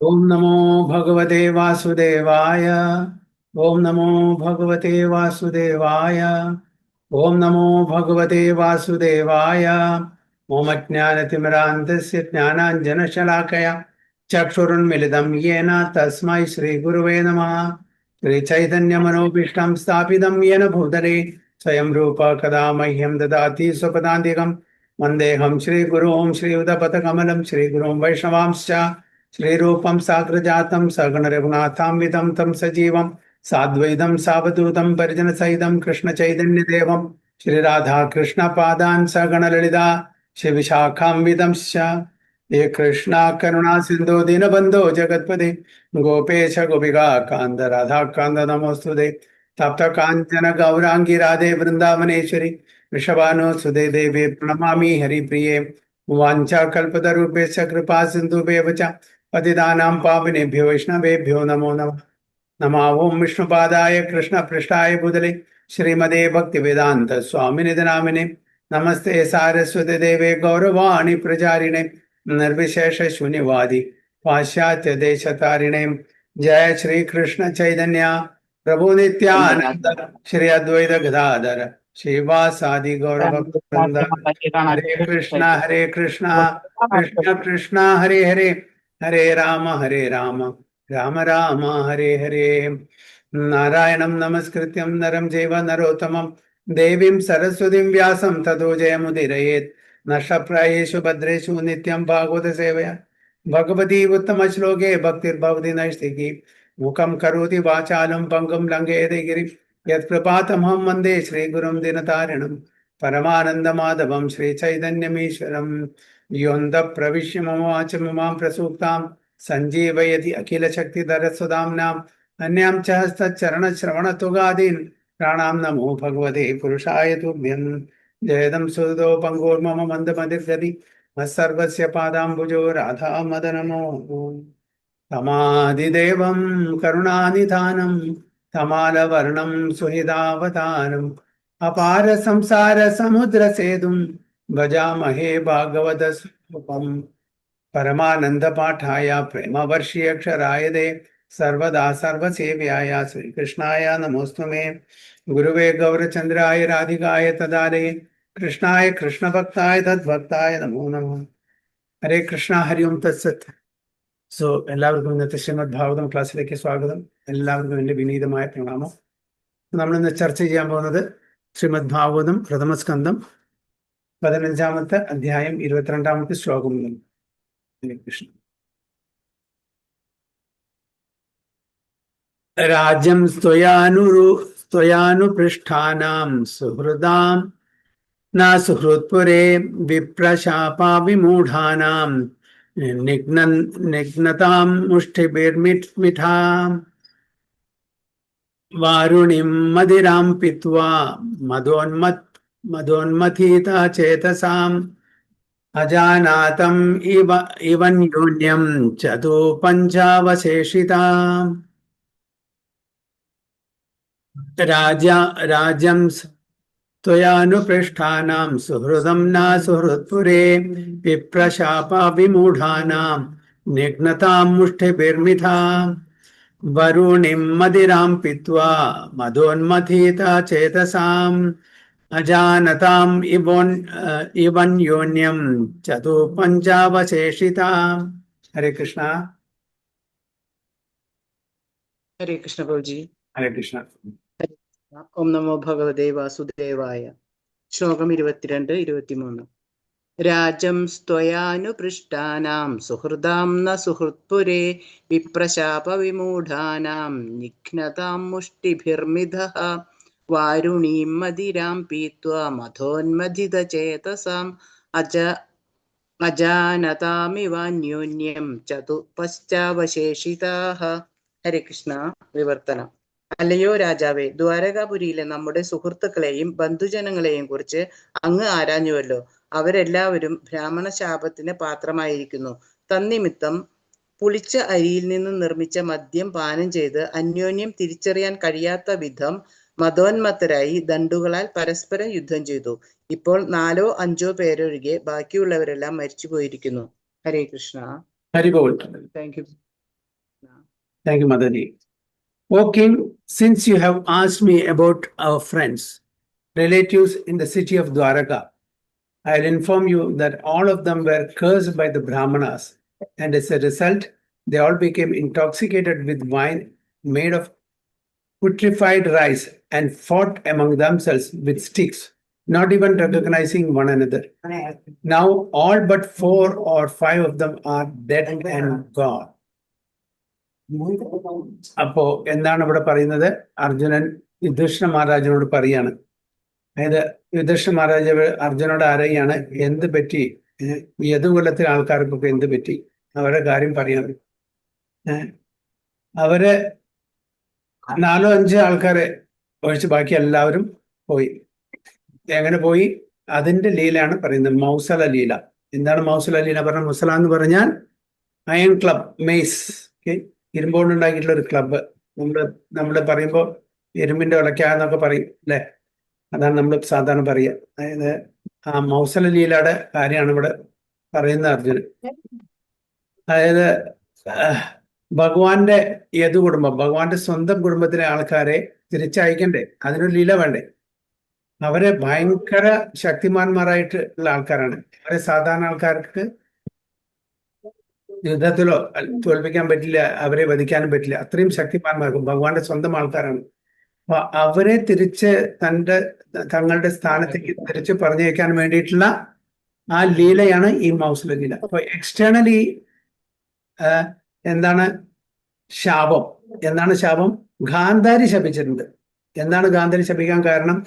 ओम नमो भगवते वासुदेवाय। ओम नमो भगवते वासुदेवाय। ओम नमो भगवते वासुदेवाय। ओम अज्ञानतिमिरान्धस्य ज्ञानाञ्जनशलाकया चक्षुरुन्मिलितं येन तस्मै श्रीगुरुवे नमः। श्रीचैतन्यमनोभीष्टं स्थापितं येन भूतले स्वयं रूप कदा मह्यं ददाति स्वपदान्तिकं। वन्देऽहं श्रीगुरुं श्रीयुतपथकमलं श्रीगुरुं वैष्णवांश्च श्रीरूपं साग्रजातं सगुणरघुनाथान्वितं तं सजीवं साद्वैतं सावधूतं परिजनसहितं कृष्णचैतन्यदेवं श्रीराधा कृष्णपादान् सगणललिता शिविशाखान्वितंश्च। हे कृष्णा करुणा सिन्धो दीनबन्धो जगत्पते गोपेश गोपिका कान्त राधाकान्त नमोऽस्तुते। तप्त काञ्चन गौराङ्गी राधे वृन्दावनेश्वरी वृषभानुसुते देवे प्रणमामि हरिप्रिये। वाञ्छाकल्पतरुभ्यश्च कृपा सिन्धुभ्येव च पतितानां पावनेभ्यो वैष्णवेभ्यो नमो नमः। नमः ओं विष्णुपादाय कृष्णपृष्ठाय भूतले श्रीमते भक्तिवेदान्त स्वामिनिधि नामिने नमस्ते सारस्वती देवे गौरवाणी प्रचारिणे निर्विशेष शून्यवादी पाश्चात्य देशतारिणे। जय श्री कृष्ण चैतन्य प्रभु नित्यानंद श्री अद्वैत गदाधर श्रीवासादि गौर भक्तवृंद। हरे कृष्णा कृष्ण कृष्ण हरे हरे हरे राम राम राम हरे हरे। नारायणं नमस्कृत्यं नरं चैव नरोत्तमं देवीं सरस्वतीं व्यासं ततो जयमुदीरयेत्। नष्टप्रायेषु भद्रेषु नित्यं भागवत सेवया भगवती उत्तमश्लोके भक्तिर्भवति नैष्टिकी। मुखं करोति वाचालं पङ्गुं लङ्घयते गिरिं यत्कृपातमहं वन्दे श्रीगुरुं दिनतारिणं परमानन्दमाधवं श्रीचैतन्यमीश्वरम्। योऽन्तः प्रविश्य मम वाचमिमां प्रसूक्तां सञ्जीवयति अखिलशक्तिधरस्वधाम्नाम् अन्यां च हस्तचरणश्रवणत्वगादीन् प्राणां नमो भगवते पुरुषाय तुभ्यं। जयदं सुहृदो पङ्गोर्मम मन्दमतिर्गति मत्सर्वस्य पादाम्बुजो राधा मदनमो तमादिदेवं करुणानिधानं तमालवर्णं सुहृदावतारम् अपार संसार समुद्र सेतुं भजामहे भागवतस्वरूपम्। परमानंद पाठाय प्रेमवर्षीयक्षराय दे सर्वदा सर्वसेव्याय श्रीकृष्णाय नमोऽस्तु मे। गुरुवे गौरचंद्राय राधिकाय तदालये कृष्णाय कृष्णभक्ताय तद्भक्ताय नमो नमः। ഹരേ കൃഷ്ണ ഹരി ഓം തത്സത്ത്. എല്ലാവർക്കും ഇന്നത്തെ ശ്രീമദ് ഭാഗവതം ക്ലാസ്സിലേക്ക് സ്വാഗതം. എല്ലാവർക്കും എൻ്റെ വിനീതമായ പ്രണാമം. നമ്മളിന്ന് ചർച്ച ചെയ്യാൻ പോകുന്നത് ശ്രീമദ് ഭാഗവതം പ്രഥമസ്കന്ധം 15-ാമത്തെ അധ്യായം 22-ാമത്തെ ശ്ലോകം മുതൽ. ഹരേ കൃഷ്ണ. രാജ്യം സ്ത്വയാനുപൃഷ്ഠാനാം സുഹൃദാം न सुहृत्पुरे विप्रशापा विमूढानां निघ्नतां मुष्टिभिर्मिठाम् वारुणिं मदिरां पीत्वा मदोन्मथीता चेतसाम् अजानातम् इव न्यून्यं चतु पञ्चावशेषिता। राज्यं त्वयानुपृष्ठानां सुहृदं न सुहृत्पुरे विप्रशापा विमूढानां निघ्नतां मुष्टिभिर्मिथाम् वरुणिं मदिरां पीत्वा मदोन्मथीता चेतसाम् अजानताम् इवन्योन्यं चतु पञ्चावशेषिता. हरे कृष्ण. ഹരേ കൃഷ്ണ പ്രഭുജി. ഹരേ കൃഷ്ണ. ഓം നമോ ഭഗവതേ വാസുദേവായ. ശ്ലോകം 22-23. രാജം സ്ത്വയാനുപൃഷ്ടാനാം സുഹൃദാം ന സുഹൃത്പുരേ വിപ്രശാപ വിമൂഢാനാം നിഘ്നതാം മുഷ്ടിഭിർമിധഃ വാരുണീം മദിരാം പീത്വാ മഥോന്മഥിത ചേതസാം അജാനതാമിവാന്യോന്യം ചതു പശ്ചാവശേഷിതാഃ. ഹരേ കൃഷ്ണ. വിവർത്തനം. അല്ലയോ രാജാവേ, ദ്വാരകാപുരിയിലെ നമ്മുടെ സുഹൃത്തുക്കളെയും ബന്ധുജനങ്ങളെയും കുറിച്ച് അങ്ങ് ആരാഞ്ഞുവല്ലോ. അവരെല്ലാവരും ബ്രാഹ്മണ ശാപത്തിന് പാത്രമായിരിക്കുന്നു. തന്നിമിത്തം പുളിച്ച അരിയിൽ നിന്ന് നിർമ്മിച്ച മദ്യം പാനം ചെയ്ത് അന്യോന്യം തിരിച്ചറിയാൻ കഴിയാത്ത വിധം മതോന്മത്തരായി ദണ്ഡുകളാൽ പരസ്പരം യുദ്ധം ചെയ്തു. ഇപ്പോൾ 4-5 പേരൊഴികെ ബാക്കിയുള്ളവരെല്ലാം മരിച്ചു പോയിരിക്കുന്നു. Hare Krishna. Hari Bol. Thank you. Thank you, Mataji. O king, since you have asked me about our friends, relatives in the city of Dwaraka, I'll inform you that all of them were cursed by the Brahmanas, and as a result, they all became intoxicated with wine made of putrefied rice and fought among themselves with sticks, not even recognizing one another. Now, all but 4 or 5 of them are dead and gone. അപ്പോ എന്താണ് ഇവിടെ പറയുന്നത്? അർജുനൻ യുധിഷ്ഠിര മഹാരാജനോട് പറയാണ്. അതായത് യുധിഷ്ഠിര മഹാരാജാവ് അർജുനോട് അറിയാണ് എന്ത് പറ്റി, യദുകുലത്തിലെ ആൾക്കാർക്കൊക്കെ എന്ത് പറ്റി, അവരുടെ കാര്യം പറയാണ്. അവര് 4-5 ആൾക്കാരെ ഒഴിച്ച് ബാക്കി എല്ലാവരും പോയി. എങ്ങനെ പോയി? അതിന്റെ ലീലയാണ് പറയുന്നത്, മൗസല ലീല. എന്താണ് മൗസല ലീല പറഞ്ഞ? മുസല എന്ന് പറഞ്ഞാൽ അയൺ ക്ലബ്, മെയ്സ്, ഇരുമ്പോണ്ട് ഉണ്ടാക്കിയിട്ടുള്ള ഒരു ക്ലബ്ബ്. നമ്മള് പറയുമ്പോൾ ഇരുമ്പിന്റെ ഉലക്കാന്നൊക്കെ പറയും അല്ലെ, അതാണ് നമ്മൾ സാധാരണ പറയുക. അതായത് ആ മൗസല ലീലയുടെ കാര്യമാണ് ഇവിടെ പറയുന്ന അർജുനൻ. അതായത് ഭഗവാന്റെ യദു കുടുംബം, ഭഗവാന്റെ സ്വന്തം കുടുംബത്തിലെ ആൾക്കാരെ തിരിച്ചയക്കണ്ടേ, അതിനൊരു ലീല വേണ്ടേ? അവരെ ഭയങ്കര ശക്തിമാന്മാരായിട്ടുള്ള ആൾക്കാരാണ്. അവരെ സാധാരണ ആൾക്കാർക്ക് യുദ്ധത്തിലോ തോൽപ്പിക്കാൻ പറ്റില്ല, അവരെ വധിക്കാനും പറ്റില്ല. അത്രയും ശക്തിമാന്മാർക്കും ഭഗവാന്റെ സ്വന്തം ആൾക്കാരാണ്. അപ്പൊ അവരെ തിരിച്ച് തങ്ങളുടെ സ്ഥാനത്തേക്ക് തിരിച്ച് പറഞ്ഞേക്കാൻ വേണ്ടിയിട്ടുള്ള ആ ലീലയാണ് ഈ മൗസല ലീല. അപ്പൊ എക്സ്റ്റേണലി എന്താണ് ശാപം? എന്താണ് ശാപം? ഗാന്ധാരി ശപിച്ചിട്ടുണ്ട്. എന്താണ് ഗാന്ധാരി ശപിക്കാൻ കാരണം?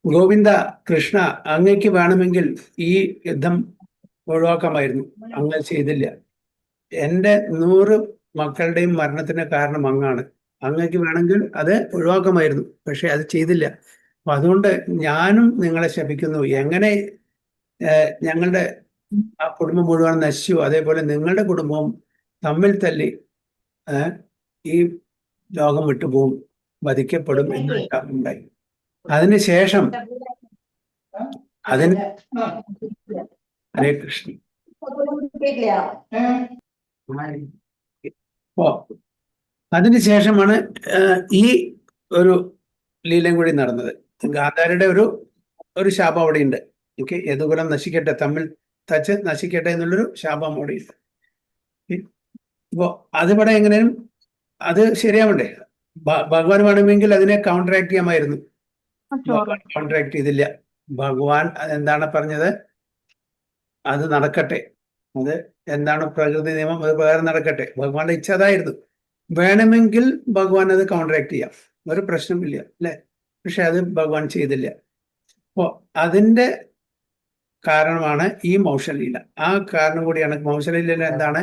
ഗോവിന്ദ കൃഷ്ണ, അങ്ങയ്ക്ക് വേണമെങ്കിൽ ഈ യുദ്ധം ഒഴിവാക്കാമായിരുന്നു, അങ്ങ് ചെയ്തില്ല. എൻ്റെ 100 മക്കളുടെയും മരണത്തിന് കാരണം അങ്ങാണ്. അങ്ങക്ക് വേണമെങ്കിൽ അത് ഒഴിവാക്കാമായിരുന്നു, പക്ഷെ അത് ചെയ്തില്ല. അപ്പൊ അതുകൊണ്ട് ഞാനും നിങ്ങളെ ശപിക്കുന്നു. എങ്ങനെ ഞങ്ങളുടെ ആ കുടുംബം മുഴുവൻ നശിച്ചു, അതേപോലെ നിങ്ങളുടെ കുടുംബവും തമ്മിൽ തല്ലി ഈ ലോകം വിട്ടുപോകും, വധിക്കപ്പെടും എന്ന് ഉണ്ടായി. അതിനുശേഷം ഹരേ കൃഷ്ണ. അതിനുശേഷമാണ് ഈ ഒരു ലീലയും കൂടി നടന്നത്. ഗാന്ധാരിയുടെ ഒരു ശാപം അവിടെയുണ്ട്. ഓക്കെ, യദുകുലം നശിക്കട്ടെ, തമ്മിൽ തച്ച് നശിക്കട്ടെ എന്നുള്ളൊരു ശാപം അവിടെയുണ്ട്. അപ്പോ അതിവിടെ എങ്ങനെയും അത് ശരിയാവണ്ടേ? ഭഗവാൻ വേണമെങ്കിൽ അതിനെ കൗണ്ടറാക്ട് ചെയ്യാമായിരുന്നു. കോൺട്രാക്ട് ചെയ്തില്ല. ഭഗവാൻ എന്താണ് പറഞ്ഞത്? അത് നടക്കട്ടെ, അത് എന്താണ് പ്രകൃതി നിയമം, അത് വേറെ നടക്കട്ടെ. ഭഗവാന്റെ ഇച്ഛ അതായിരുന്നു. വേണമെങ്കിൽ ഭഗവാൻ അത് കോൺട്രാക്ട് ചെയ്യാം, ഒരു പ്രശ്നമില്ല അല്ലെ. പക്ഷെ അത് ഭഗവാൻ ചെയ്തില്ല. അപ്പോ അതിന്റെ കാരണമാണ് ഈ മൗസലീല. ആ കാരണം കൂടിയാണ് മൗസലീല. എന്താണ്?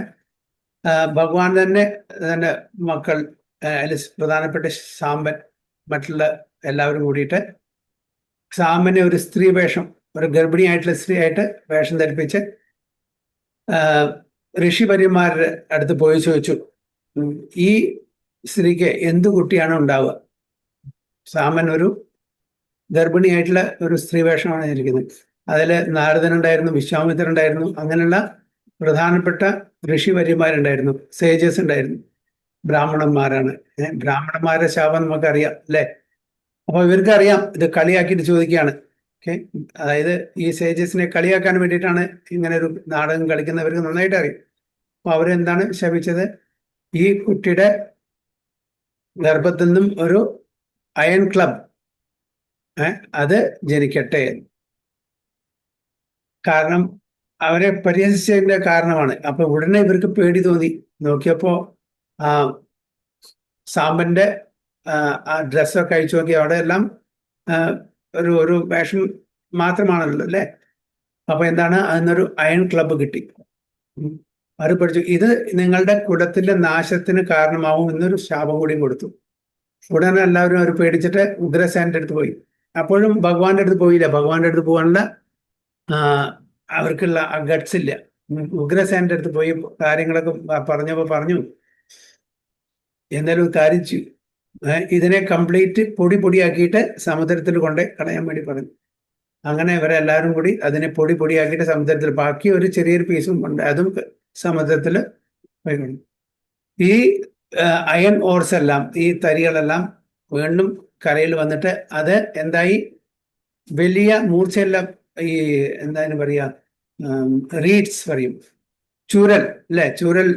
ഭഗവാൻ തന്നെ മക്കൾ, പ്രധാനപ്പെട്ട സാമ്പൻ, മറ്റുള്ള എല്ലാവരും കൂടിയിട്ട് സാമ്പനെ ഒരു സ്ത്രീ വേഷം, ഒരു ഗർഭിണിയായിട്ടുള്ള സ്ത്രീ ആയിട്ട് വേഷം ധരിപ്പിച്ച് ഋഷിപര്യന്മാരുടെ അടുത്ത് പോയി ചോദിച്ചു, ഈ സ്ത്രീക്ക് എന്ത് കുട്ടിയാണ് ഉണ്ടാവുക? സാമൻ ഒരു ഗർഭിണിയായിട്ടുള്ള ഒരു സ്ത്രീ വേഷമാണ് ഇരിക്കുന്നത്. അതിൽ നാരദനുണ്ടായിരുന്നു, വിശ്വാമിത്രനുണ്ടായിരുന്നു, അങ്ങനെയുള്ള പ്രധാനപ്പെട്ട ഋഷിവര്യന്മാരുണ്ടായിരുന്നു, സേജസ് ഉണ്ടായിരുന്നു. ബ്രാഹ്മണന്മാരാണ്. ബ്രാഹ്മണന്മാരുടെ ശാപം നമുക്കറിയാം അല്ലെ. അപ്പൊ ഇവർക്ക് അറിയാം, ഇത് കളിയാക്കിയിട്ട് ചോദിക്കുകയാണ്. ഓക്കെ, അതായത് ഈ സേജസിനെ കളിയാക്കാൻ വേണ്ടിയിട്ടാണ് ഇങ്ങനെ ഒരു നാടകം കളിക്കുന്നവർക്ക് നന്നായിട്ട് അറിയാം. അപ്പൊ അവരെന്താണ് ശപിച്ചത്? ഈ കുട്ടിയുടെ ഗർഭത്തിൽ നിന്നും ഒരു അയൺ ക്ലബ് അത് ജനിക്കട്ടെ. കാരണം അവരെ പരിഹസിച്ചതിന്റെ കാരണമാണ്. അപ്പൊ ഉടനെ ഇവർക്ക് പേടി തോന്നി. നോക്കിയപ്പോ സാമ്പന്റെ ആ ഡ്രസ്സൊക്കെ അഴിച്ചു നോക്കി, അവിടെ എല്ലാം ഒരു വേഷം മാത്രമാണല്ലോ അല്ലെ. അപ്പൊ എന്താണ്, അതിനൊരു അയൺ ക്ലബ്ബ് കിട്ടി. അവർ പഠിച്ചു, ഇത് നിങ്ങളുടെ കുലത്തിന്റെ നാശത്തിന് കാരണമാവും എന്നൊരു ശാപം കൂടിയും കൊടുത്തു. ഉടനെ എല്ലാവരും അവർ പേടിച്ചിട്ട് ഉഗ്രസേനന്റെ അടുത്ത് പോയി. അപ്പോഴും ഭഗവാന്റെ അടുത്ത് പോയില്ല. ഭഗവാന്റെ അടുത്ത് പോകാനുള്ള അവർക്കുള്ള ഗട്ട്സ് ഇല്ല. ഉഗ്രസേനന്റെ അടുത്ത് പോയി കാര്യങ്ങളൊക്കെ പറഞ്ഞപ്പോ പറഞ്ഞു, എന്തായാലും കാര്യം ചെയ്യും, ഇതിനെ കംപ്ലീറ്റ് പൊടി പൊടിയാക്കിയിട്ട് സമുദ്രത്തിൽ കൊണ്ട് കളയാൻ വേണ്ടി പറഞ്ഞു. അങ്ങനെ ഇവരെല്ലാവരും കൂടി അതിനെ പൊടി പൊടിയാക്കിയിട്ട് സമുദ്രത്തിൽ, ബാക്കി ഒരു ചെറിയൊരു പീസും ഉണ്ട്, അതും സമുദ്രത്തിൽ പോയി. ഈ അയൺ ഓർസ് എല്ലാം, ഈ തരികളെല്ലാം വീണ്ടും കരയിൽ വന്നിട്ട് അത് എന്തായി, വലിയ മൂർച്ചയുള്ള ഈ എന്താണ് പറയാ, റീഡ്സ് പറയും, ചൂരൽ അല്ലെ, ചൂരൽ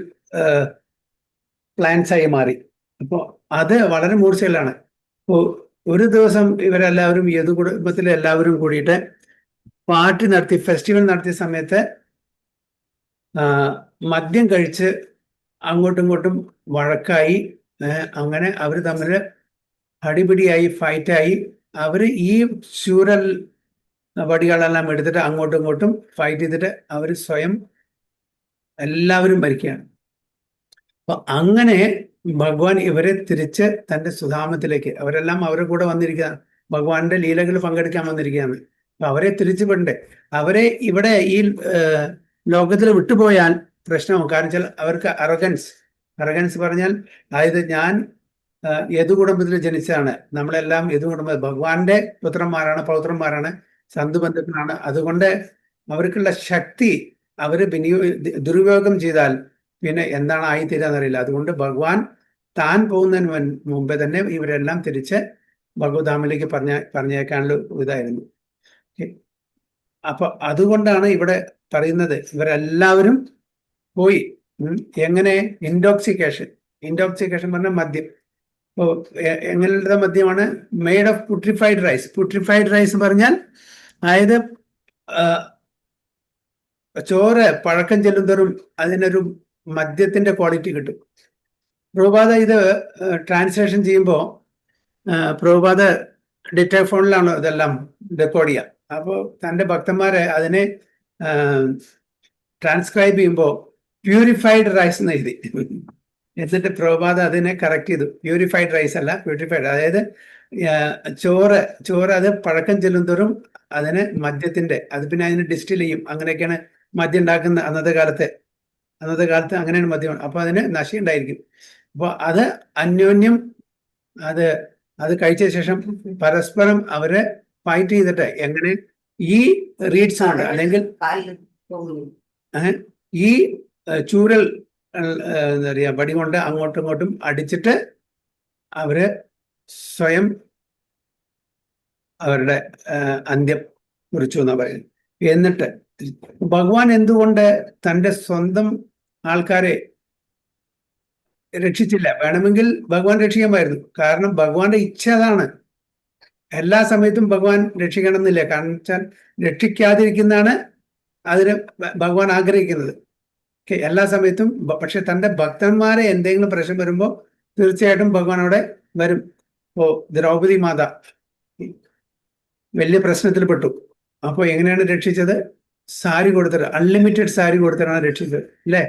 പ്ലാന്റ്സ് ആയി മാറി. അപ്പോൾ അത് വളരെ മൂർച്ചയിലാണ്. അപ്പോൾ ഒരു ദിവസം ഇവരെല്ലാവരും യദു കുടുംബത്തിലെ എല്ലാവരും കൂടിയിട്ട് പാർട്ടി നടത്തി, ഫെസ്റ്റിവൽ നടത്തിയ സമയത്ത് മദ്യം കഴിച്ച് അങ്ങോട്ടും ഇങ്ങോട്ടും വഴക്കായി. അങ്ങനെ അവർ തമ്മിൽ അടിപിടിയായി, ഫൈറ്റായി. അവർ ഈ ചൂരൽ വടികളെല്ലാം എടുത്തിട്ട് അങ്ങോട്ടും ഇങ്ങോട്ടും ഫൈറ്റ് ചെയ്തിട്ട് അവർ സ്വയം എല്ലാവരും ഭരിക്കുകയാണ്. അപ്പൊ അങ്ങനെ ഭഗവാൻ ഇവരെ തിരിച്ച് തന്റെ സുധാമത്തിലേക്ക്, അവരെല്ലാം അവരുടെ കൂടെ വന്നിരിക്കുകയാണ്, ഭഗവാന്റെ ലീലകൾ പങ്കെടുക്കാൻ വന്നിരിക്കുകയാണ്. അപ്പൊ അവരെ തിരിച്ചു വിടണ്ടേ? അവരെ ഇവിടെ ഈ ലോകത്തിൽ വിട്ടുപോയാൽ പ്രശ്നമാവും. കാരണം വെച്ചാൽ അവർക്ക് അറഗൻസ് പറഞ്ഞാൽ, അതായത് ഞാൻ യദു കുടുംബത്തിൽ ജനിച്ചതാണ്, നമ്മളെല്ലാം യദു കുടുംബം, ഭഗവാന്റെ പുത്രന്മാരാണ്, പൗത്രന്മാരാണ്, സന്ധുബന്ധത്തിലാണ്. അതുകൊണ്ട് അവർക്കുള്ള ശക്തി അവർ ദുരുപയോഗം ചെയ്താൽ പിന്നെ എന്താണ് ആയിത്തീരാന്നറിയില്ല. അതുകൊണ്ട് ഭഗവാൻ താൻ പോകുന്നതിന് മുമ്പേ തന്നെ ഇവരെല്ലാം തിരിച്ച് ഭഗവതാമിലേക്ക് പറഞ്ഞേക്കാനുള്ള ഇതായിരുന്നു. അപ്പൊ അതുകൊണ്ടാണ് ഇവിടെ പറയുന്നത് ഇവരെല്ലാവരും പോയി. എങ്ങനെ? ഇൻടോക്സിക്കേഷൻ പറഞ്ഞ മദ്യം. ഇപ്പോൾ എങ്ങനെയുള്ള മദ്യമാണ്? മെയ്ഡ് ഓഫ് പുട്രിഫൈഡ് റൈസ് പറഞ്ഞാൽ, അതായത് ചോറ് പഴക്കം ചെല്ലുന്തോറും അതിനൊരു മദ്യത്തിന്റെ ക്വാളിറ്റി കിട്ടും. പ്രഭുപാദ ഇത് ട്രാൻസ്ലേഷൻ ചെയ്യുമ്പോൾ പ്രഭുപാദ ഡിറ്റോഫോണിലാണ് ഇതെല്ലാം റെക്കോർഡ് ചെയ്യുക. അപ്പോൾ തൻ്റെ ഭക്തന്മാരെ അതിനെ ട്രാൻസ്ക്രൈബ് ചെയ്യുമ്പോൾ പ്യൂരിഫൈഡ് റൈസ് എന്ന് എഴുതി. എന്നിട്ട് പ്രഭുപാദ അതിനെ കറക്റ്റ് ചെയ്തു. പ്യൂരിഫൈഡ് റൈസ് അല്ല, പ്യൂരിഫൈഡ്. അതായത് ചോറ് അത് പഴക്കം ചെല്ലുന്തോറും അതിന് മദ്യത്തിന്റെ, അത് പിന്നെ അതിന് ഡിസ്റ്റിൽ ചെയ്യും. അങ്ങനെയൊക്കെയാണ് മദ്യം ഉണ്ടാക്കുന്ന അന്നത്തെ കാലത്ത് അങ്ങനെയാണ് മദ്യം. അപ്പൊ അതിന് നശി ഉണ്ടായിരിക്കും. അപ്പൊ അത് അന്യോന്യം അത് കഴിച്ച ശേഷം പരസ്പരം അവര് ഫൈറ്റ് ചെയ്തിട്ട് എങ്ങനെ ഈ റീഡ്സ് കൊണ്ട്, അല്ലെങ്കിൽ ഈ ചൂരൽ എന്താ പറയാ വടി കൊണ്ട് അങ്ങോട്ടും ഇങ്ങോട്ടും അടിച്ചിട്ട് അവര് സ്വയം അവരുടെ അന്ത്യം കുറിച്ചു എന്നാ പറയുന്നത്. എന്നിട്ട് ഭഗവാൻ എന്തുകൊണ്ട് തൻ്റെ സ്വന്തം ആൾക്കാരെ രക്ഷിച്ചില്ല? വേണമെങ്കിൽ ഭഗവാൻ രക്ഷിക്കാമായിരുന്നു. കാരണം ഭഗവാന്റെ ഇച്ഛ അതാണ്. എല്ലാ സമയത്തും ഭഗവാൻ രക്ഷിക്കണം എന്നില്ല. കാരണം വെച്ചാൽ രക്ഷിക്കാതിരിക്കുന്നതാണ് അതിന് ഭഗവാൻ ആഗ്രഹിക്കുന്നത് എല്ലാ സമയത്തും. പക്ഷെ തൻ്റെ ഭക്തന്മാരെ എന്തെങ്കിലും പ്രശ്നം വരുമ്പോൾ തീർച്ചയായിട്ടും ഭഗവാൻ അവിടെ വരും. ഇപ്പോ ദ്രൗപദി മാത വലിയ പ്രശ്നത്തിൽ പെട്ടു. അപ്പോൾ എങ്ങനെയാണ് രക്ഷിച്ചത്? സാരി കൊടുത്തിട്ട്, അൺലിമിറ്റഡ് സാരി കൊടുത്തിട്ടാണ് രക്ഷിച്ചത്, അല്ലേ?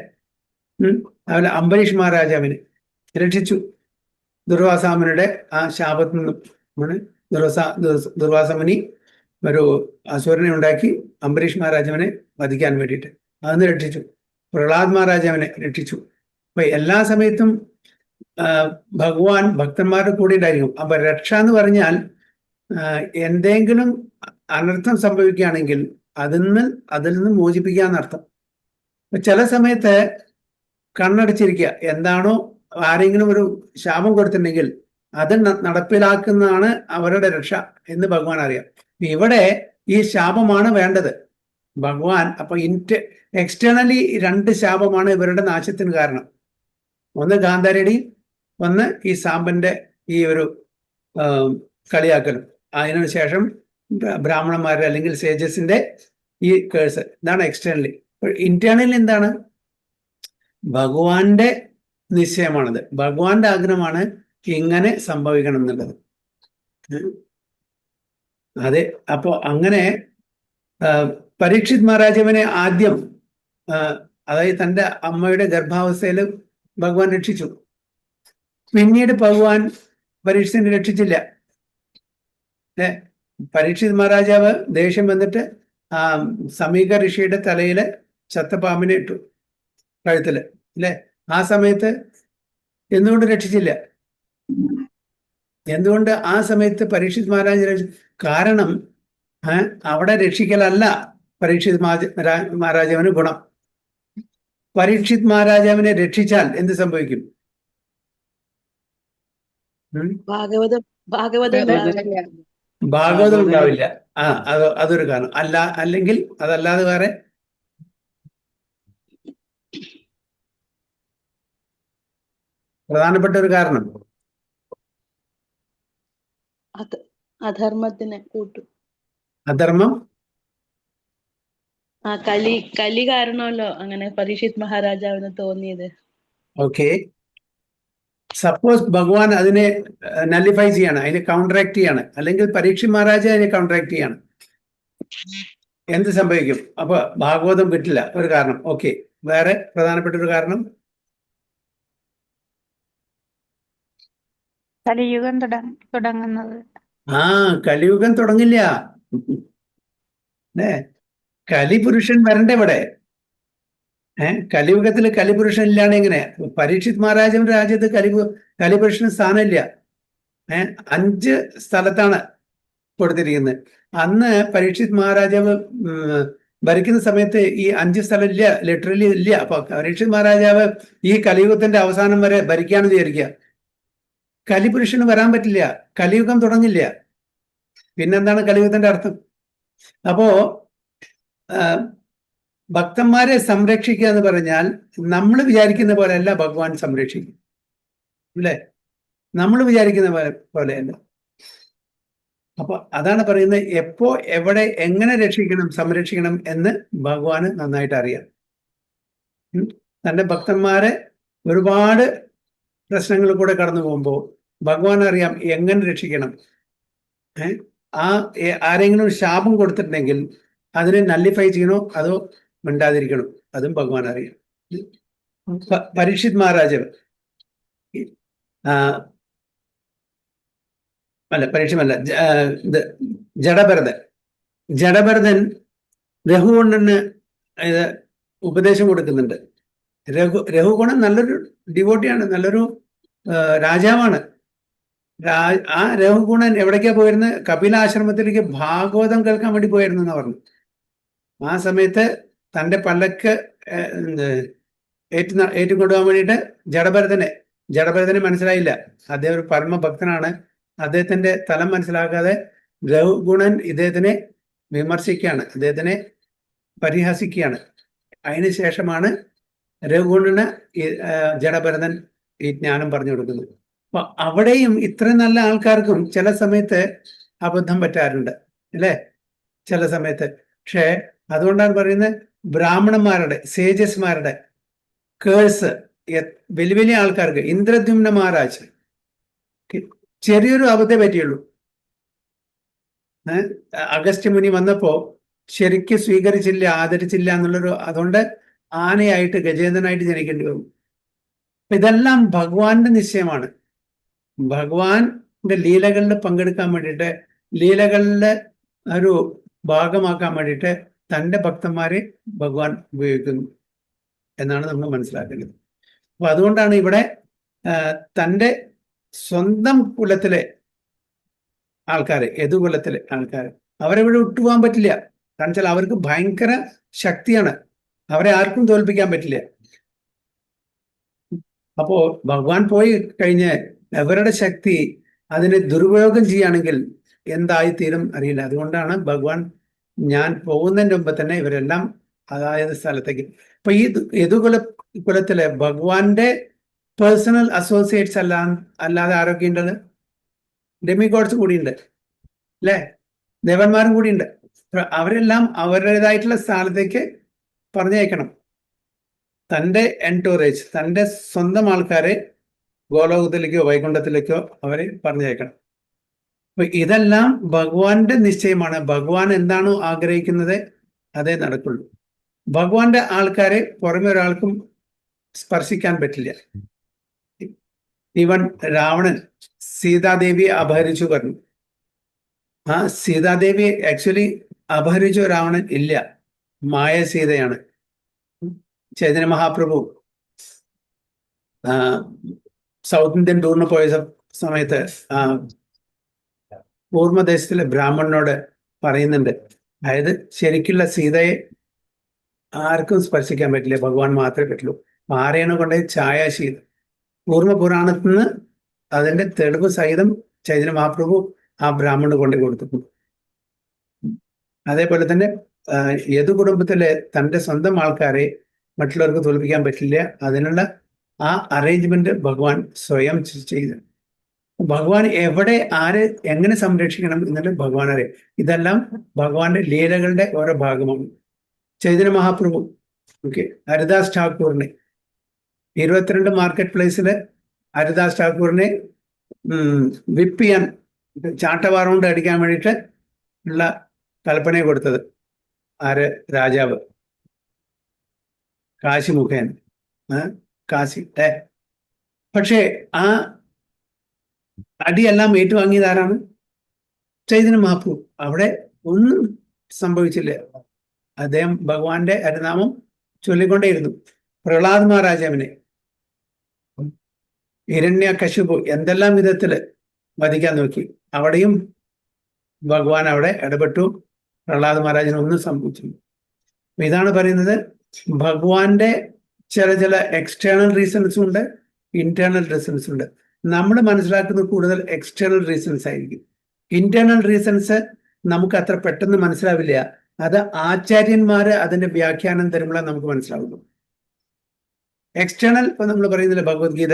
അതുപോലെ അംബരീഷ് മഹാരാജാവിനെ രക്ഷിച്ചു ദുർവാസാമനുടെ ആ ശാപത്തിൽ നിന്നും. ദുർവാസമുനി ഒരു അസുരനെ ഉണ്ടാക്കി അംബരീഷ് മഹാരാജാവിനെ വധിക്കാൻ വേണ്ടിയിട്ട് അതൊന്ന് രക്ഷിച്ചു. പ്രഹ്ലാദ് മഹാരാജാവിനെ രക്ഷിച്ചു. അപ്പൊ എല്ലാ സമയത്തും ഭഗവാൻ ഭക്തന്മാരുടെ കൂടെ ഉണ്ടായിരിക്കും. അപ്പൊ രക്ഷ എന്ന് പറഞ്ഞാൽ എന്തെങ്കിലും അനർത്ഥം സംഭവിക്കുകയാണെങ്കിൽ അതിൽ നിന്ന് മോചിപ്പിക്കുക എന്നർത്ഥം. ചില സമയത്ത് കണ്ണടച്ചിരിക്കുക, എന്താണോ ആരെങ്കിലും ഒരു ശാപം കൊടുത്തിട്ടുണ്ടെങ്കിൽ അത് നടപ്പിലാക്കുന്നതാണ് അവരുടെ രക്ഷ എന്ന് ഭഗവാൻ അറിയാം. ഇവിടെ ഈ ശാപമാണ് വേണ്ടത് ഭഗവാൻ. അപ്പൊ എക്സ്റ്റേണലി 2 ശാപമാണ് ഇവരുടെ നാശത്തിന് കാരണം. ഒന്ന് ഗാന്ധാരിയുടെയും ഒന്ന് ഈ സാമ്പന്റെ ഈ ഒരു കളിയാക്കലും. അതിനു ശേഷം ബ്രാഹ്മണന്മാരുടെ അല്ലെങ്കിൽ സേജസിന്റെ ഈ കേഴ്സ്. ഇതാണ് എക്സ്റ്റേണലി. ഇന്റേണലി എന്താണ്? ഭഗവാന്റെ നിശ്ചയമാണത്. ഭഗവാന്റെ ആഗ്രഹമാണ് ഇങ്ങനെ സംഭവിക്കണം എന്നുള്ളത്. അതെ. അപ്പോ അങ്ങനെ പരീക്ഷിത് മഹാരാജാവിനെ ആദ്യം അതായത് തൻ്റെ അമ്മയുടെ ഗർഭാവസ്ഥയിൽ ഭഗവാൻ രക്ഷിച്ചു. പിന്നീട് ഭഗവാൻ പരീക്ഷിത്തിനെ രക്ഷിച്ചില്ല. പരീക്ഷിത് മഹാരാജാവ് ദേഷ്യം വന്നിട്ട് സമീക ഋഷിയുടെ തലയില് ചത്തപ്പാമ്പിനെ ഇട്ടു കഴുത്തില്, അല്ലെ? ആ സമയത്ത് എന്തുകൊണ്ട് രക്ഷിച്ചില്ല? എന്തുകൊണ്ട് ആ സമയത്ത് പരീക്ഷിത് മഹാരാജ? കാരണം അവിടെ രക്ഷിക്കലല്ല പരീക്ഷിത് മഹാരാജാവിന് ഗുണം. പരീക്ഷിത് മഹാരാജാവിനെ രക്ഷിച്ചാൽ എന്ത് സംഭവിക്കും? ഉം. ഭാഗവതം ഭാഗവതം ഉണ്ടാവില്ല. ഭാഗവതം ഉണ്ടാവില്ല. അതൊരു കാരണം. അല്ലെങ്കിൽ അതല്ലാതെ വേറെ പ്രധാനപ്പെട്ട ഒരു കാരണം അധർമ്മത്തിന് കൂട്ടും. അധർമ്മം. കലി കാരണമല്ലോ അങ്ങനെ പരീക്ഷിത് മഹാരാജാവിന് തോന്നിയത്. ഓക്കെ, സപ്പോസ് ഭഗവാൻ അതിനെ നല്ലിഫൈ ചെയ്യാണ്, അതിനെ കൗണ്ടറാക്ട് ചെയ്യാണ്, അല്ലെങ്കിൽ പരീക്ഷിത് മഹാരാജ അതിനെ കൗണ്ടറാക്ട് ചെയ്യാണ്, എന്ത് സംഭവിക്കും? അപ്പൊ ഭാഗവതം കിട്ടില്ല. ഒരു കാരണം. ഓക്കെ, വേറെ പ്രധാനപ്പെട്ട ഒരു കാരണം കലിയുഗം തുടങ്ങുന്നത്. കലിയുഗം തുടങ്ങില്ല. കലിപുരുഷൻ വരണ്ടേ ഇവിടെ. കലിയുഗത്തിൽ കലിപുരുഷൻ ഇല്ലാണ് എങ്ങനെ? പരീക്ഷിത് മഹാരാജന്റെ രാജ്യത്ത് കലിപുരുഷന് സ്ഥാനമില്ല. 5 സ്ഥലത്താണ് കൊടുത്തിരിക്കുന്നത്. അന്ന് പരീക്ഷിത് മഹാരാജാവ് ഭരിക്കുന്ന സമയത്ത് ഈ 5 സ്ഥലം ഇല്ല, ലിറ്ററലി ഇല്ല. അപ്പൊ പരീക്ഷിത് മഹാരാജാവ് ഈ കലിയുഗത്തിന്റെ അവസാനം വരെ ഭരിക്കാന്ന് വിചാരിക്കുക. കലിപുരുഷന് വരാൻ പറ്റില്ല, കലിയുഗം തുടങ്ങില്ല. പിന്നെന്താണ് കലിയുഗത്തിന്റെ അർത്ഥം? അപ്പോ ഭക്തന്മാരെ സംരക്ഷിക്കുക എന്ന് പറഞ്ഞാൽ നമ്മൾ വിചാരിക്കുന്ന പോലെയല്ല ഭഗവാൻ സംരക്ഷിക്കും, അല്ലേ? നമ്മൾ വിചാരിക്കുന്ന പോലെയല്ല. അപ്പൊ അതാണ് പറയുന്നത്, എപ്പോ എവിടെ എങ്ങനെ സംരക്ഷിക്കണം എന്ന് ഭഗവാന് നന്നായിട്ട് അറിയാം. തന്റെ ഭക്തന്മാരെ ഒരുപാട് പ്രശ്നങ്ങളിൽ കൂടെ കടന്നു പോകുമ്പോൾ ഭഗവാൻ അറിയാം എങ്ങനെ രക്ഷിക്കണം. ആരെങ്കിലും ശാപം കൊടുത്തിട്ടുണ്ടെങ്കിൽ അതിനെ നല്ലിഫൈ ചെയ്യണോ അതോ മിണ്ടാതിരിക്കണം, അതും ഭഗവാൻ അറിയാം. പരീക്ഷിത് മഹാരാജാവ് ജഡഭരതൻ രഘുഗുണന് ഉപദേശം കൊടുക്കുന്നുണ്ട്. രഘുഗുണൻ നല്ലൊരു ഡിവോട്ടിയാണ്, നല്ലൊരു രാജാവാണ്. ആ രഘുഗുണൻ എവിടേക്കാ പോയിരുന്നത്? കപിലാശ്രമത്തിലേക്ക് ഭാഗവതം കേൾക്കാൻ വേണ്ടി പോയിരുന്നു എന്ന് പറഞ്ഞു. ആ സമയത്ത് തൻ്റെ പല്ലക്ക് ഏറ്റുകൊണ്ടുപോകാൻ വേണ്ടിയിട്ട് ജഡഭരതനെ മനസ്സിലായില്ല. അദ്ദേഹം ഒരു പരമഭക്തനാണ്. അദ്ദേഹത്തിന്റെ തലം മനസ്സിലാക്കാതെ രഘുഗുണൻ ഇദ്ദേഹത്തിനെ വിമർശിക്കുകയാണ്, അദ്ദേഹത്തിനെ പരിഹസിക്കുകയാണ്. അതിനുശേഷമാണ് രഘുഗുണന് ജഡഭരതൻ ഈ ജ്ഞാനം പറഞ്ഞു കൊടുക്കുന്നത്. അപ്പൊ അവിടെയും ഇത്ര നല്ല ആൾക്കാർക്കും ചില സമയത്ത് അബദ്ധം പറ്റാറുണ്ട്, അല്ലേ? ചില സമയത്ത്. പക്ഷേ അതുകൊണ്ടാണ് പറയുന്നത്, ബ്രാഹ്മണന്മാരുടെ സേജസ്മാരുടെ കേഴ്സ് വലിയ വലിയ ആൾക്കാർക്ക്, ഇന്ദ്രദ്യുമ്ന മഹാരാജ് ചെറിയൊരു അബദ്ധം പറ്റിയുള്ളൂ. അഗസ്ത്യ മുനി വന്നപ്പോ ശരിക്കും സ്വീകരിച്ചില്ല, ആദരിച്ചില്ല എന്നുള്ളൊരു, അതുകൊണ്ട് ആനയായിട്ട് ഗജേന്ദ്രനായിട്ട് ജനിക്കേണ്ടി വന്നു. ഇതെല്ലാം ഭഗവാന്റെ നിശ്ചയമാണ്. ഭഗവാന്റെ ലീലകളിൽ പങ്കെടുക്കാൻ വേണ്ടിയിട്ട്, ലീലകളിലെ ഒരു ഭാഗമാക്കാൻ വേണ്ടിയിട്ട് തൻ്റെ ഭക്തന്മാരെ ഭഗവാൻ ഉപയോഗിക്കുന്നു എന്നാണ് നമ്മൾ മനസ്സിലാക്കുന്നത്. അപ്പൊ അതുകൊണ്ടാണ് ഇവിടെ തൻ്റെ സ്വന്തം കുലത്തിലെ ആൾക്കാരെ, യദുകുലത്തിലെ ആൾക്കാരെ അവരെവിടെ വിട്ടുപോകാൻ പറ്റില്ല. കാരണം വെച്ചാൽ അവർക്ക് ഭയങ്കര ശക്തിയാണ്, അവരെ ആർക്കും തോൽപ്പിക്കാൻ പറ്റില്ല. അപ്പോ ഭഗവാൻ പോയി കഴിഞ്ഞ് അവരുടെ ശക്തി അതിനെ ദുരുപയോഗം ചെയ്യുകയാണെങ്കിൽ എന്തായിത്തീരും അറിയില്ല. അതുകൊണ്ടാണ് ഭഗവാൻ ഞാൻ പോകുന്നതിൻ്റെ മുമ്പ് തന്നെ ഇവരെല്ലാം അതായത് സ്ഥലത്തേക്ക്. അപ്പൊ ഈ കുലത്തിലെ ഭഗവാന്റെ പേഴ്സണൽ അസോസിയേറ്റ്സ് അല്ലാതെ ആരൊക്കെ ഉണ്ടത്? ഡെമിഗോഡ്സ് കൂടിയുണ്ട്, അല്ലേ? ദേവന്മാരും കൂടിയുണ്ട്. അവരെല്ലാം അവരുടേതായിട്ടുള്ള സ്ഥാനത്തേക്ക് പറഞ്ഞയക്കണം. തൻ്റെ എൻടോറേജ്, തൻ്റെ സ്വന്തം ആൾക്കാരെ ഗോലോകത്തിലേക്കോ വൈകുണ്ഠത്തിലേക്കോ അവരെ പറഞ്ഞയക്കണം. അപ്പൊ ഇതെല്ലാം ഭഗവാന്റെ നിശ്ചയമാണ്. ഭഗവാൻ എന്താണോ ആഗ്രഹിക്കുന്നത് അതേ നടക്കുള്ളൂ. ഭഗവാന്റെ ആൾക്കാരെ പുറമെ ഒരാൾക്കും സ്പർശിക്കാൻ പറ്റില്ല. ഈവൻ രാവണൻ സീതാദേവിയെ അപഹരിച്ചു പറഞ്ഞു. ആ സീതാദേവിയെ ആക്ച്വലി അപഹരിച്ചു രാവണൻ ഇല്ല, മായ സീതയാണ്. ചൈതന്യ മഹാപ്രഭു സൗത്ത് ഇന്ത്യൻ ടൂറിന് പോയ സമയത്ത് പൂർവ്വദേശത്തിലെ ബ്രാഹ്മണനോട് പറയുന്നുണ്ട്, അതായത് ശരിക്കുള്ള സീതയെ ആർക്കും സ്പർശിക്കാൻ പറ്റില്ല, ഭഗവാൻ മാത്രമേ പറ്റുള്ളൂ. ആരെയാണ് കൊണ്ടേ ഛായാശീലം. പൂർവ്വ പുരാണത്തിൽ നിന്ന് അതിന്റെ തെളിവ് സഹിതം ചൈതന്യ മഹാപ്രഭു ആ ബ്രാഹ്മണന് കൊണ്ടു കൊടുത്തു. അതേപോലെ തന്നെ യദു കുടുംബത്തിലെ തൻ്റെ സ്വന്തം ആൾക്കാരെ മറ്റുള്ളവർക്ക് തോൽപ്പിക്കാൻ പറ്റില്ല. അതിനുള്ള ആ അറേഞ്ച്മെന്റ് ഭഗവാൻ സ്വയം ചെയ്തു. ഭഗവാൻ എവിടെ ആരെ എങ്ങനെ സംരക്ഷിക്കണം എന്നുള്ളത് ഭഗവാൻ അറിയാം. ഇതെല്ലാം ഭഗവാന്റെ ലീലകളുടെ ഓരോ ഭാഗമാണ്. ചൈതന്യ മഹാപ്രഭു ഹരിദാസ് ഠാക്കൂറിനെ 22 മാർക്കറ്റ് പ്ലേസിൽ ഹരിദാസ് ഠാക്കൂറിനെ വിപ്പ് ചെയ്യാൻ ചാട്ടവാറുകൊണ്ട് അടിക്കാൻ വേണ്ടിയിട്ട് ഉള്ള കൽപ്പന കൊടുത്തത് ആര്? രാജാവ് കാശി മുഖേൻ കാശി. പക്ഷേ ആ അടിയെല്ലാം ഏറ്റുവാങ്ങിയത് ആരാണ്? ചൈതന്യ മഹാപ്രഭു. അവിടെ ഒന്നും സംഭവിച്ചില്ല. അദ്ദേഹം ഭഗവാന്റെ ഹരിനാമം ചൊല്ലിക്കൊണ്ടേയിരുന്നു. പ്രഹ്ലാദ് മഹാരാജാവിനെ ഹിരണ്യകശിപു എന്തെല്ലാം വിധത്തില് വധിക്കാൻ നോക്കി, അവിടെയും ഭഗവാൻ അവിടെ ഇടപെട്ടു. പ്രഹ്ലാദ് മഹാരാജന് ഒന്നും സംഭവിച്ചില്ല. ഇതാണ് പറയുന്നത്, ഭഗവാന്റെ ചില എക്സ്റ്റേണൽ റീസൺസും ഉണ്ട്, ഇന്റേണൽ റീസൺസും ഉണ്ട്. നമ്മൾ മനസ്സിലാക്കുന്നത് കൂടുതൽ എക്സ്റ്റേണൽ റീസൺസ് ആയിരിക്കും. ഇന്റേണൽ റീസൺസ് നമുക്ക് അത്ര പെട്ടെന്ന് മനസ്സിലാവില്ല. അത് ആചാര്യന്മാര് അതിന്റെ വ്യാഖ്യാനം തരുമ്പോഴേ നമുക്ക് മനസ്സിലാവുള്ളൂ. എക്സ്റ്റേണൽ ഇപ്പൊ നമ്മൾ പറയുന്നില്ല, ഭഗവത്ഗീത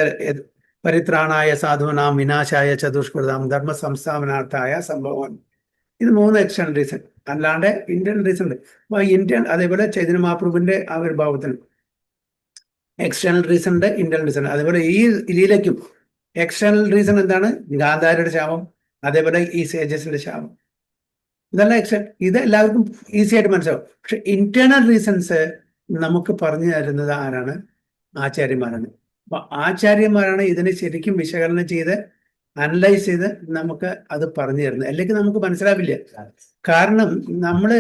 പരിത്രാണായ സാധുനാം വിനാശായ ചതുഷ്കൃതാം ധർമ്മ സംസ്ഥാപനാർത്ഥായ സംഭവം. ഇത് 3 എക്സ്റ്റേണൽ റീസൺ. അല്ലാണ്ട് ഇന്റേണൽ റീസൺ ഉണ്ട്. അപ്പൊ അതേപോലെ ചൈതന്യ മഹാപ്രഭുവിന്റെ ആവിർഭാവത്തിന് എക്സ്റ്റേണൽ റീസൺ ഉണ്ട്, ഇന്റേണൽ റീസൺ. അതേപോലെ ഈ ലീലയ്ക്കും എക്സ്റ്റേണൽ റീസൺ എന്താണ്? ഗാന്ധാരിയുടെ ശാപം, അതേപോലെ ഈ സേജസിന്റെ ശാപം. ഇതെല്ലാം ഇത് എല്ലാവർക്കും ഈസി ആയിട്ട് മനസ്സിലാവും. പക്ഷെ ഇന്റേണൽ റീസൺസ് നമുക്ക് പറഞ്ഞു തരുന്നത് ആരാണ്? ആചാര്യന്മാരാണ്. അപ്പൊ ആചാര്യന്മാരാണ് ഇതിനെ ശരിക്കും വിശകലനം ചെയ്ത് അനലൈസ് ചെയ്ത് നമുക്ക് അത് പറഞ്ഞു തരുന്നത്. അല്ലെങ്കിൽ നമുക്ക് മനസ്സിലാവില്ല. കാരണം നമ്മള്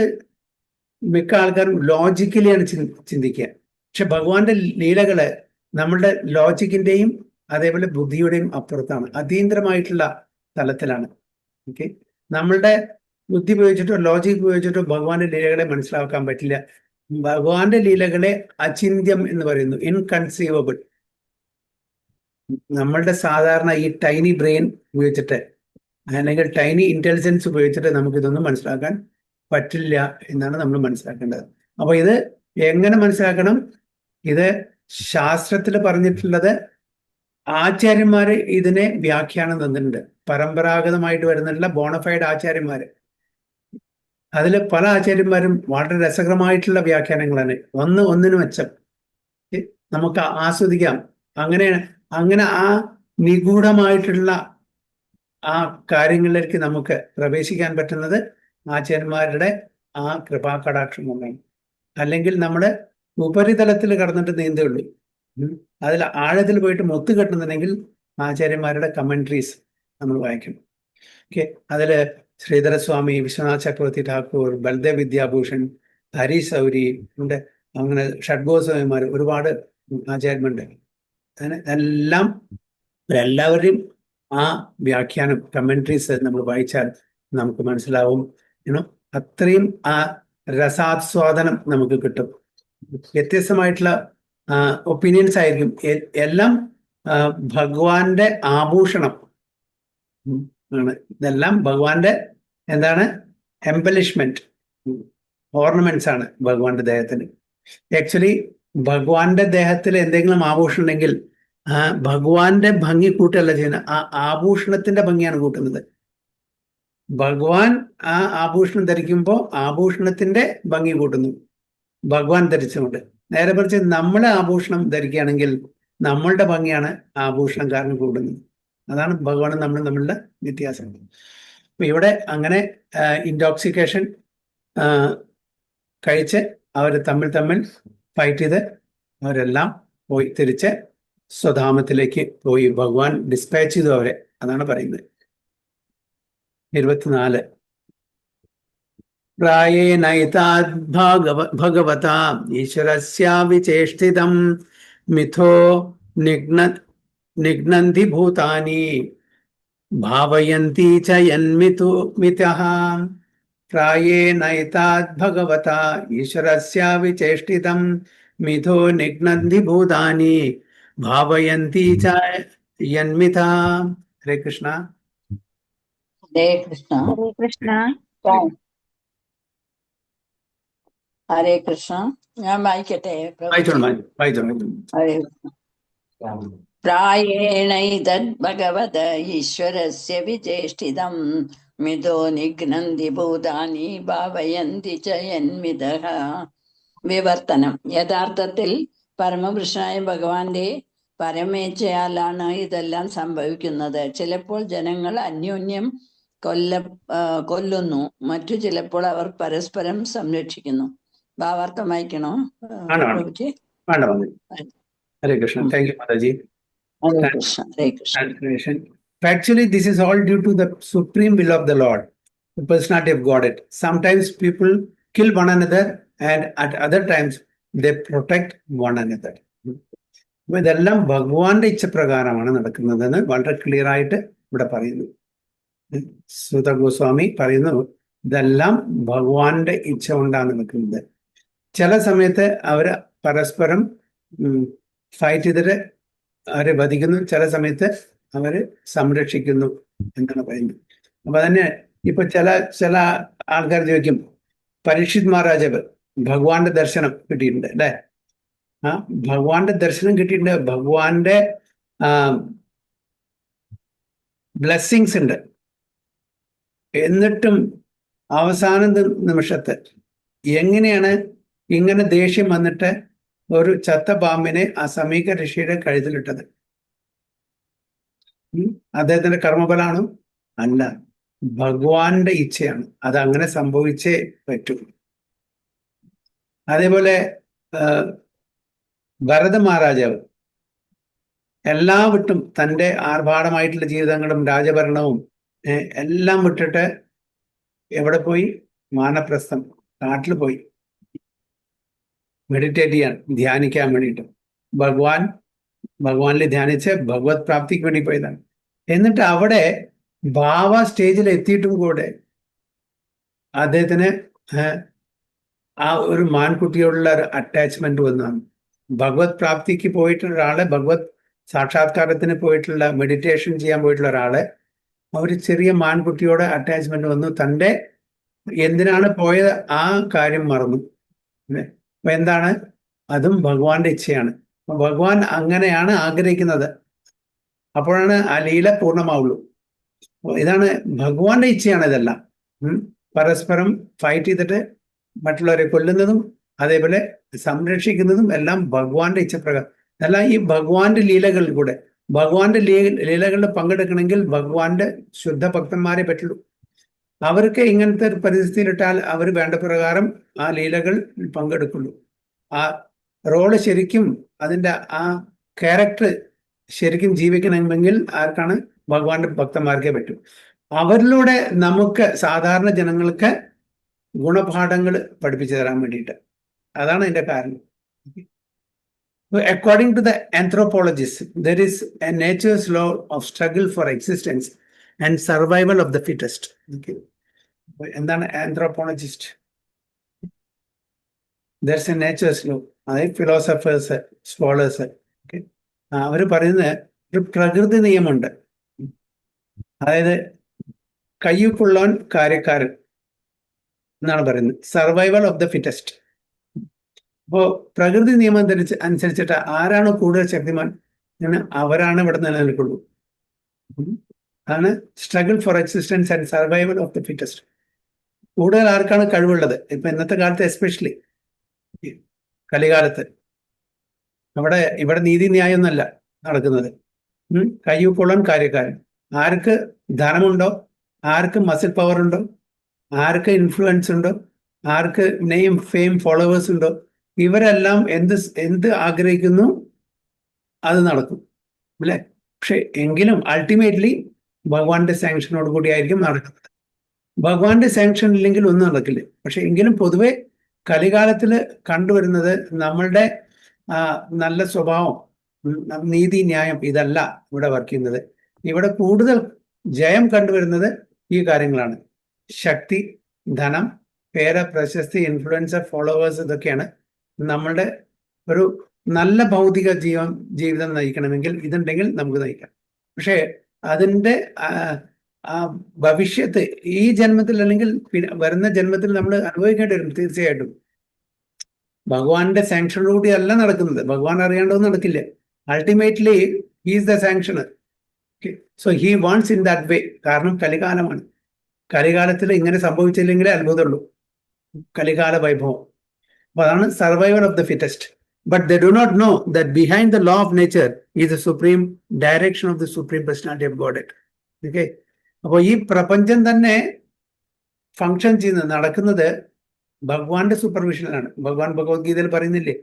മിക്ക ആൾക്കാരും ലോജിക്കലിയാണ് ചിന്തിക്കുക. പക്ഷെ ഭഗവാന്റെ ലീലകള് നമ്മളുടെ ലോജിക്കിന്റെയും അതേപോലെ ബുദ്ധിയുടെയും അപ്പുറത്താണ്, അതീന്ദ്രമായിട്ടുള്ള തലത്തിലാണ്. ഓക്കെ, നമ്മളുടെ ബുദ്ധി ഉപയോഗിച്ചിട്ടോ ലോജിക് ഉപയോഗിച്ചിട്ടോ ഭഗവാന്റെ ലീലകളെ മനസ്സിലാക്കാൻ പറ്റില്ല. ഭഗവാന്റെ ലീലകളെ അചിന്യം എന്ന് പറയുന്നു, ഇൻകൺസീവബിൾ. നമ്മളുടെ സാധാരണ ഈ ടൈനി ബ്രെയിൻ ഉപയോഗിച്ചിട്ട് അല്ലെങ്കിൽ ടൈനി ഇന്റലിജൻസ് ഉപയോഗിച്ചിട്ട് നമുക്കിതൊന്നും മനസ്സിലാക്കാൻ പറ്റില്ല എന്നാണ് നമ്മൾ മനസ്സിലാക്കേണ്ടത്. അപ്പൊ ഇത് എങ്ങനെ മനസ്സിലാക്കണം? ഇത് ശാസ്ത്രത്തിൽ പറഞ്ഞിട്ടുള്ളത് ആചാര്യന്മാര് ഇതിനെ വ്യാഖ്യാനം തന്നിട്ടുണ്ട്. പരമ്പരാഗതമായിട്ട് വരുന്നുള്ള ബോണഫൈഡ് ആചാര്യന്മാര്, അതിൽ പല ആചാര്യന്മാരും വളരെ രസകരമായിട്ടുള്ള വ്യാഖ്യാനങ്ങളാണ്. ഒന്നിനു മെച്ചം നമുക്ക് ആസ്വദിക്കാം. അങ്ങനെ ആ നിഗൂഢമായിട്ടുള്ള ആ കാര്യങ്ങളിലേക്ക് നമുക്ക് പ്രവേശിക്കാൻ പറ്റുന്നത് ആചാര്യന്മാരുടെ ആ കൃപാകടാക്ഷം കൊണ്ടാണ്. അല്ലെങ്കിൽ നമ്മുടെ ഉപരിതലത്തിൽ കടന്നിട്ട് നീന്തുള്ളൂ. അതിൽ ആഴത്തിൽ പോയിട്ട് മൊത്ത് കെട്ടുന്നുണ്ടെങ്കിൽ ആചാര്യന്മാരുടെ കമൻട്രീസ് നമ്മൾ വായിക്കണം. ഓക്കെ, അതില് ശ്രീധരസ്വാമി, വിശ്വനാഥ് ചക്രവർത്തി ഠാക്കൂർ, ബൽദേവ് വിദ്യാഭൂഷൺ, ഹരീഷ് സൗരി ഉണ്ട്, അങ്ങനെ ഷഡ്ഗോസ്വാമിമാർ, ഒരുപാട് ആചാര്യന്മാരുണ്ട്. എല്ലാവരുടെയും ആ വ്യാഖ്യാനം കമൻട്രീസ് നമ്മൾ വായിച്ചാൽ നമുക്ക് മനസ്സിലാവും. അത്രയും ആ രസാസ്വാദനം നമുക്ക് കിട്ടും. വ്യത്യസ്തമായിട്ടുള്ള ഒപ്പീനിയൻസ് ആയിരിക്കും. എല്ലാം ഭഗവാന്റെ ആഭൂഷണം ആണ്. ഇതെല്ലാം ഭഗവാന്റെ എന്താണ്? എംബലിഷ്മെന്റ്, ഓർണമെന്റ്സ് ആണ് ഭഗവാന്റെ ദേഹത്തിന്. ആക്ച്വലി ഭഗവാന്റെ ദേഹത്തിൽ എന്തെങ്കിലും ആഭൂഷണം ഉണ്ടെങ്കിൽ ആ ഭഗവാന്റെ ഭംഗി കൂട്ടല്ല ചെയ്യുന്നത്, ആ ആഭൂഷണത്തിന്റെ ഭംഗിയാണ് കൂട്ടുന്നത്. ഭഗവാൻ ആ ആഭൂഷണം ധരിക്കുമ്പോൾ ആഭൂഷണത്തിന്റെ ഭംഗി കൂട്ടുന്നു ഭഗവാൻ ധരിച്ചുകൊണ്ട്. നേരെ മറിച്ച് നമ്മളെ ആഭൂഷണം ധരിക്കുകയാണെങ്കിൽ നമ്മളുടെ ഭംഗിയാണ് ആഭൂഷണം കാരണം കൂടുന്നത്. അതാണ് ഭഗവാനും നമ്മളുടെ വ്യത്യാസം. അപ്പൊ ഇവിടെ അങ്ങനെ ഇൻടോക്സിക്കേഷൻ കഴിച്ച് അവർ തമ്മിൽ ഫൈറ്റ് ചെയ്ത് അവരെല്ലാം പോയി തിരിച്ച് സ്വധാമത്തിലേക്ക് പോയി. ഭഗവാൻ ഡിസ്പാച്ച് ചെയ്തു അവരെ. അതാണ് പറയുന്നത്. 24 പ്രായേനൈതാദ് ഭഗവതാ ഈശ്വരസ്യാവിചേഷ്ടിതം മിഥോ നിഘ്നന്തി ഭൂതാനി ഭാവയന്തി ച യന്മിതഃ. പ്രായേനൈതാദ് ഭഗവതാ ഈശ്വരസ്യാവിചേഷ്ടിതം മിഥോ നിഘ്നന്തി ഭൂതാനി ഭാവയന്തി ച യന്മിത. ഹരേ കൃഷ്ണ. ഹരേ കൃഷ്ണ. ഹരേ കൃഷ്ണ. ഹരേ കൃഷ്ണ. ഞാൻ വായിക്കട്ടെ. വായിച്ചോളൂ. ഹരേ പ്രായേണൈതദ്ഭഗവത ഈശ്വരസ്യ വിചേഷ്ടിതം മിതോ നിഘ്നന്തി ഭൂതാനി ഭാവയന്തി ച യന്മിതഃ. വിവർത്തനം. യഥാർത്ഥത്തിൽ പരമപുരുഷനായ ഭഗവാന്റെ പരമേച്ഛയാലാണ് ഇതെല്ലാം സംഭവിക്കുന്നത്. ചിലപ്പോൾ ജനങ്ങൾ അന്യോന്യം കൊല്ലുന്നു, മറ്റു ചിലപ്പോൾ അവർ പരസ്പരം സംരക്ഷിക്കുന്നു. ഭാവാർത്ഥം വായിക്കണോ Prabhuji? Hare Krishna. Thank you Mataji. Hare Krishna. Hare Krishna. Translation. Actually, this is all due to the supreme will of the Lord, the personality of Godhead. Sometimes people kill one another, and at other times they protect one another. അപ്പൊ ഇതെല്ലാം ഭഗവാന്റെ ഇച്ഛപ്രകാരമാണ് നടക്കുന്നതെന്ന് വളരെ clear ആയിട്ട് ഇവിടെ പറയുന്നു. സൂത ഗോസ്വാമി പറയുന്നു, ഇതെല്ലാം ഭഗവാന്റെ ഇച്ഛ കൊണ്ടാണ് നടക്കുന്നത്. ചില സമയത്ത് അവര് പരസ്പരം ഫൈറ്റ് ചെയ്തിട്ട് അവരെ വധിക്കുന്നു, ചില സമയത്ത് അവര് സംരക്ഷിക്കുന്നു എന്നാണ് പറയുന്നത്. അപ്പൊ തന്നെ ഇപ്പൊ ചില ആൾക്കാർ ചോദിക്കും, പരീക്ഷിത് മഹാരാജാവ് ഭഗവാന്റെ ദർശനം കിട്ടിയിട്ടുണ്ട് അല്ലെ? ഭഗവാന്റെ ദർശനം കിട്ടിയിട്ടുണ്ട്, ഭഗവാന്റെ ബ്ലെസ്സിങ്സ് ഉണ്ട്. എന്നിട്ടും അവസാന നിമിഷത്ത് എങ്ങനെയാണ് ഇങ്ങനെ ദേഷ്യം വന്നിട്ട് ഒരു ചത്ത പാമ്പിനെ ആ സമീക ഋഷിയുടെ കഴുത്തിലിട്ടത്? അദ്ദേഹത്തിന്റെ കർമ്മഫലാണോ? അല്ല, ഭഗവാന്റെ ഇച്ഛയാണ്. അത് അങ്ങനെ സംഭവിച്ചേ പറ്റൂ. അതേപോലെ ഭരത മഹാരാജാവ് എല്ലാം വിട്ടും തൻ്റെ ആർഭാടമായിട്ടുള്ള ജീവിതങ്ങളും രാജഭരണവും എല്ലാം വിട്ടിട്ട് എവിടെ പോയി? വാനപ്രസ്ഥം, കാട്ടിൽ പോയി മെഡിറ്റേറ്റ് ചെയ്യാൻ, ധ്യാനിക്കാൻ വേണ്ടിയിട്ട്. ഭഗവാനിൽ ധ്യാനിച്ച് ഭഗവത് പ്രാപ്തിക്ക് വേണ്ടി പോയതാണ്. എന്നിട്ട് അവിടെ ഭാവ സ്റ്റേജിൽ എത്തിയിട്ടും കൂടെ അദ്ദേഹത്തിന് ആ ഒരു മാൻകുട്ടിയോടുള്ള ഒരു അറ്റാച്ച്മെന്റ് വന്നാണ്. ഭഗവത് പ്രാപ്തിക്ക് പോയിട്ടുള്ള ഒരാളെ, ഭഗവത് സാക്ഷാത്കാരത്തിന് പോയിട്ടുള്ള, മെഡിറ്റേഷൻ ചെയ്യാൻ പോയിട്ടുള്ള ഒരാളെ ഒരു ചെറിയ മാൻകുട്ടിയോട് അറ്റാച്ച്മെന്റ് വന്നു. തൻ്റെ എന്തിനാണ് പോയത് ആ കാര്യം മറന്നു. അപ്പൊ എന്താണ്? അതും ഭഗവാന്റെ ഇച്ഛയാണ്. ഭഗവാൻ അങ്ങനെയാണ് ആഗ്രഹിക്കുന്നത്. അപ്പോഴാണ് ആ ലീല പൂർണ്ണമാവുള്ളൂ. ഇതാണ് ഭഗവാന്റെ ഇച്ഛയാണ് ഇതെല്ലാം. പരസ്പരം ഫൈറ്റ് ചെയ്തിട്ട് മറ്റുള്ളവരെ കൊല്ലുന്നതും അതേപോലെ സംരക്ഷിക്കുന്നതും എല്ലാം ഭഗവാന്റെ ഇച്ഛപ്രകാരം. എല്ലാം ഈ ഭഗവാന്റെ ലീലകളിൽ കൂടെ. ഭഗവാന്റെ ലീലകളിൽ പങ്കെടുക്കണമെങ്കിൽ ഭഗവാന്റെ ശുദ്ധ ഭക്തന്മാരെ പറ്റുള്ളൂ. അവർക്ക് ഇങ്ങനത്തെ ഒരു പരിസ്ഥിതിയിലിട്ടാൽ അവർ വേണ്ട പ്രകാരം ആ ലീലകൾ പങ്കെടുക്കുള്ളൂ. ആ റോള് ശരിക്കും, അതിൻ്റെ ആ ക്യാരക്ടർ ശരിക്കും ജീവിക്കണമെങ്കിൽ ആർക്കാണ്? ഭഗവാന്റെ ഭക്തന്മാർക്കേ പറ്റും. അവരിലൂടെ നമുക്ക് സാധാരണ ജനങ്ങൾക്ക് ഗുണപാഠങ്ങൾ പഠിപ്പിച്ചു തരാൻ വേണ്ടിയിട്ട്. അതാണ് അതിന്റെ കാരണം. According to the anthropologists, there is a nature's law of struggle for existence and survival of the fittest. Okay. എന്താണ് anthropologist? There's a nature's law. അതായത് ഫിലോസഫേഴ്സ്, സ്കോളേഴ്സ് ഒക്കെ അവർ പറയുന്ന ഒരു പ്രകൃതി നിയമമുണ്ട്. അതായത് കയ്യൂക്കുള്ളവൻ കാര്യക്കാരൻ എന്നാണ് പറയുന്നത്. Survival of the fittest. അപ്പോൾ പ്രകൃതി നിയമം അനുസരിച്ചിട്ട് ആരാണ് കൂടുതൽ ശക്തിമാൻ അവരാണ് ഇവിടെ നിലനിൽക്കുള്ളൂ. അതാണ് struggle for existence and survival of the fittest. കൂടുതൽ ആർക്കാണ് കഴിവുള്ളത്? ഇപ്പൊ ഇന്നത്തെ കാലത്ത്, എസ്പെഷ്യലി കലികാലത്ത്, ഇവിടെ നീതി ന്യായമൊന്നല്ല നടക്കുന്നത്. കയ്യൂക്കുള്ളവൻ കാര്യക്കാരൻ. ആർക്ക് ധനമുണ്ടോ, ആർക്ക് മസിൽ പവർ ഉണ്ടോ, ആർക്ക് ഇൻഫ്ലുവൻസ് ഉണ്ടോ, ആർക്ക് നെയിം, ഫെയിം, ഫോളോവേഴ്സ് ഉണ്ടോ, ഇവരെല്ലാം എന്ത് ആഗ്രഹിക്കുന്നു അത് നടക്കും അല്ലെ? പക്ഷെ എങ്കിലും അൾട്ടിമേറ്റ്ലി ഭഗവാന്റെ സാങ്ഷനോട് കൂടി ആയിരിക്കും നടക്കുന്നത്. ഭഗവാന്റെ സാങ്ഷൻ ഇല്ലെങ്കിൽ ഒന്നും നടക്കില്ല. പക്ഷെ എങ്കിലും പൊതുവെ കലികാലത്തിൽ കണ്ടുവരുന്നത് നമ്മളുടെ നല്ല സ്വഭാവം, നീതി, ന്യായം ഇതല്ല ഇവിടെ വർക്ക് ചെയ്യുന്നത്. ഇവിടെ കൂടുതൽ ജയം കണ്ടുവരുന്നത് ഈ കാര്യങ്ങളാണ്. ശക്തി, ധനം, പേര്, പ്രശസ്തി, ഇൻഫ്ലുവൻസർ, ഫോളോവേഴ്സ്, ഇതൊക്കെയാണ്. നമ്മളുടെ ഒരു നല്ല ഭൗതിക ജീവിതം നയിക്കണമെങ്കിൽ ഇതുണ്ടെങ്കിൽ നമുക്ക് നയിക്കാം. പക്ഷേ അതിൻ്റെ ആ ഭവിഷ്യത്ത് ഈ ജന്മത്തിൽ അല്ലെങ്കിൽ വരുന്ന ജന്മത്തിൽ നമ്മൾ അനുഭവിക്കേണ്ടി വരും തീർച്ചയായിട്ടും. ഭഗവാന്റെ സാങ്ഷനോടുകൂടി അല്ല നടക്കുന്നത്. ഭഗവാൻ അറിയാണ്ടൊന്നും നടക്കില്ല. Ultimately he's the sanctioner. So he wants in that way. കാരണം കലികാലമാണ്. കലികാലത്തിൽ ഇങ്ങനെ സംഭവിച്ചില്ലെങ്കിലേ അത്ഭുതമുള്ളൂ. കലികാല വൈഭവം. അപ്പൊ അതാണ് survival of the fittest. But they do not know that behind the law of nature is the supreme direction of the supreme personality of God. Okay, അപ്പോൾ ഈ പ്രപഞ്ചം തന്നെ ഫങ്ഷൻ ചെയ്യുന്നത്, നടക്കുന്നത് ഭഗവാന്റെ സൂപ്പർവിഷനിലാണ്. ഭഗവാൻ ഭഗവത്ഗീതയിൽ പറയുന്നില്ലേ,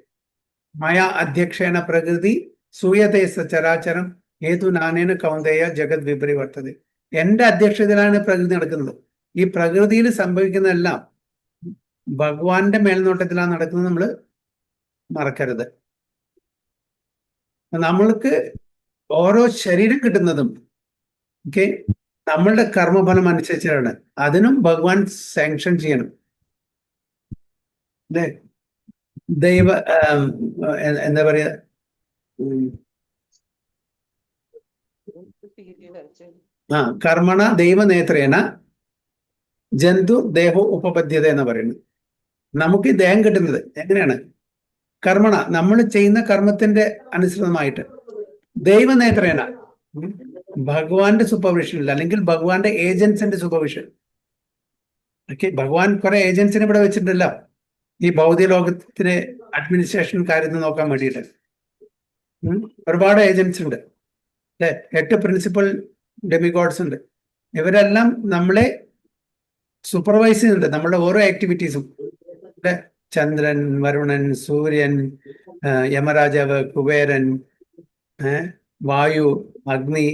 മയ അധ്യക്ഷേണ പ്രകൃതി സൂയതേ സചരാചരം ഹേതു നാനേന കൗന്ദേയ ജഗത് വിപരിവർത്തത. എന്റെ അധ്യക്ഷതയിലാണ് പ്രകൃതി നടക്കുന്നത്. ഈ പ്രകൃതിയിൽ സംഭവിക്കുന്നതെല്ലാം ഭഗവാന്റെ മേൽനോട്ടത്തിലാണ് നടക്കുന്നത്. നമ്മൾ മറക്കരുത്. നമ്മൾക്ക് ഓരോ ശരീരം കിട്ടുന്നതും ഓക്കെ നമ്മളുടെ കർമ്മഫലം അനുസരിച്ചാണ്. അതിനും ഭഗവാൻ സാങ്ഷൻ ചെയ്യണം. അല്ലേ? ദൈവ എന്താ പറയാ, കർമ്മണ ദൈവനേത്രേന ജന്തു ദേഹോ ഉപപദ്ധ്യത എന്ന് പറയുന്നത്. നമുക്ക് ഈ ദേഹം കിട്ടുന്നത് എങ്ങനെയാണ്? കർമ്മണ, നമ്മൾ ചെയ്യുന്ന കർമ്മത്തിന്റെ അനുസൃതമായിട്ട്. ദൈവനേത്രേന, ഭഗവാന്റെ സൂപ്പർവിഷനിൽ അല്ലെങ്കിൽ ഭഗവാന്റെ ഏജൻസിന്റെ സൂപ്പർവിഷൻ. ഓക്കെ, ഭഗവാൻ കുറെ ഏജൻസിനെ ഇവിടെ വെച്ചിട്ടുണ്ടല്ലോ ഈ ഭൗതിക ലോകത്തിന് അഡ്മിനിസ്ട്രേഷൻ കാര്യത്തിൽ നോക്കാൻ വേണ്ടിയിട്ട്. ഒരുപാട് ഏജൻസ് ഉണ്ട് അല്ലെ? 8 പ്രിൻസിപ്പൽ ഡെമിഗോഡ്സ് ഉണ്ട്. ഇവരെല്ലാം നമ്മളെ സൂപ്പർവൈസ് ചെയ്യുന്നുണ്ട്, നമ്മളുടെ ഓരോ ആക്ടിവിറ്റീസും. അല്ലെ? ചന്ദ്രൻ, വരുണൻ, സൂര്യൻ, യമരാജാവ്, കുബേരൻ, വായു, അഗ്നി,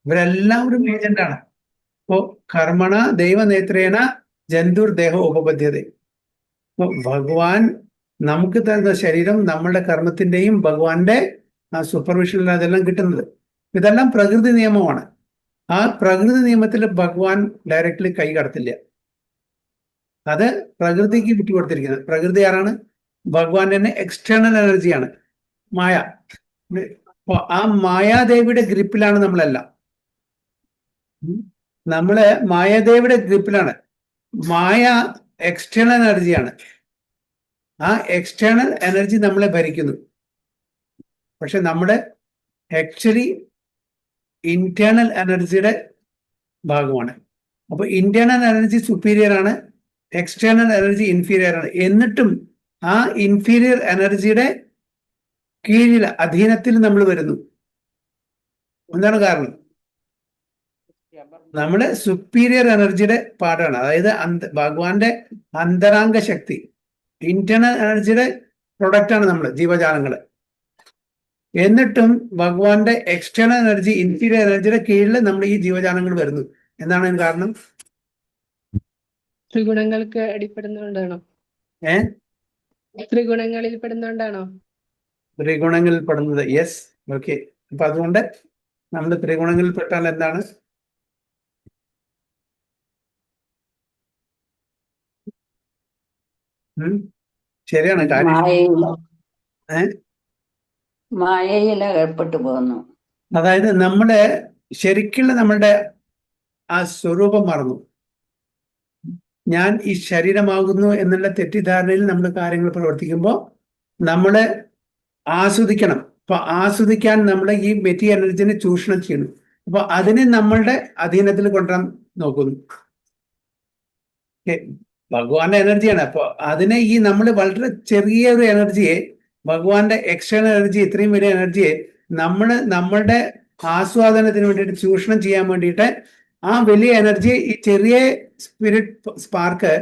ഇവരെല്ലാവരും ഏജന്റാണ്. അപ്പോ കർമ്മണ ദൈവനേത്രേണ ജന്തുർ ദേഹ ഉപപദ്ധ്യത. അപ്പൊ ഭഗവാൻ നമുക്ക് തരുന്ന ശരീരം നമ്മളുടെ കർമ്മത്തിന്റെയും ഭഗവാന്റെ ആ സൂപ്പർവിഷനിലാണ് അതെല്ലാം കിട്ടുന്നത്. ഇതെല്ലാം പ്രകൃതി നിയമമാണ്. ആ പ്രകൃതി നിയമത്തിൽ ഭഗവാൻ ഡയറക്റ്റ്ലി കൈ കടത്തില്ല. അത് പ്രകൃതിക്ക് വിട്ടുകൊടുത്തിരിക്കുന്നത്. പ്രകൃതി ആരാണ്? ഭഗവാന്റെ തന്നെ എക്സ്റ്റേണൽ എനർജിയാണ്, മായ. അപ്പൊ ആ മായാദേവിയുടെ ഗ്രിപ്പിലാണ് നമ്മളെല്ലാം. നമ്മള് മായാദേവിയുടെ ഗ്രിപ്പിലാണ്. മായ എക്സ്റ്റേണൽ എനർജിയാണ്. ആ എക്സ്റ്റേണൽ എനർജി നമ്മളെ ഭരിക്കുന്നു. പക്ഷെ നമ്മുടെ ആക്ച്വലി ഇന്റേണൽ എനർജിയുടെ ഭാഗമാണ്. അപ്പൊ ഇന്റേണൽ എനർജി സുപ്പീരിയർ ആണ്, എക്സ്റ്റേണൽ എനർജി ഇൻഫീരിയർ ആണ്. എന്നിട്ടും ആ ഇൻഫീരിയർ എനർജിയുടെ കീഴിൽ, അധീനത്തിൽ നമ്മൾ വരുന്നു. എന്താണ് കാരണം? നമ്മള് സുപ്പീരിയർ എനർജിയുടെ പാർട്ടാണ്. അതായത് ഭഗവാന്റെ അന്തരാംഗ ശക്തി, ഇന്റേണൽ എനർജിയുടെ പ്രൊഡക്റ്റ് ആണ് നമ്മൾ ജീവജാലങ്ങള്. എന്നിട്ടും ഭഗവാന്റെ എക്സ്റ്റേണൽ എനർജി, ഇൻഫീരിയർ എനർജിയുടെ കീഴിൽ നമ്മൾ ഈ ജീവജാലങ്ങൾ വരുന്നു. എന്താണ് അതിന് കാരണം? ത്രിഗുണങ്ങൾക്ക് അടിപ്പെടുന്നതുകൊണ്ടാണോ? ത്രിഗുണങ്ങളിൽ പെടുന്നതുകൊണ്ടാണോ? ത്രിഗുണങ്ങളിൽ പെടുന്നത്, യെസ്. ഓക്കെ, അപ്പൊ അതുകൊണ്ട് നമ്മൾ ത്രിഗുണങ്ങളിൽ പെട്ടാൽ എന്താണ്? ശരിയാണ് കാര്യം. മായയിൽ അകപ്പെട്ടു പോകുന്നു. അതായത് നമ്മള് ശരിക്കുള്ള നമ്മളുടെ ആ സ്വരൂപം മറന്നു. ഞാൻ ഈ ശരീരമാകുന്നു എന്നുള്ള തെറ്റിദ്ധാരണയിൽ നമ്മൾ കാര്യങ്ങൾ പ്രവർത്തിക്കുമ്പോൾ നമ്മള് ആസ്വദിക്കണം. അപ്പൊ ആസ്വദിക്കാൻ നമ്മൾ ഈ മെറ്റീരിയൽ എനർജിനെ ചൂഷണം ചെയ്യുന്നു. അപ്പൊ അതിനെ നമ്മളുടെ അധീനത്തിൽ കൊണ്ടുവരാൻ നോക്കുന്നു. ഭഗവാന്റെ എനർജിയാണ്. അപ്പൊ അതിനെ ഈ നമ്മൾ വളരെ ചെറിയ ഒരു എനർജിയെ, ഭഗവാന്റെ എക്സ്റ്റേണൽ എനർജി, ഇത്രയും വലിയ എനർജിയെ നമ്മളുടെ ആസ്വാദനത്തിന് വേണ്ടിയിട്ട് ചൂഷണം ചെയ്യാൻ വേണ്ടിയിട്ട് ആ വലിയ എനർജി, ഈ ചെറിയ സ്പിരിറ്റ് സ്പാർക്ക്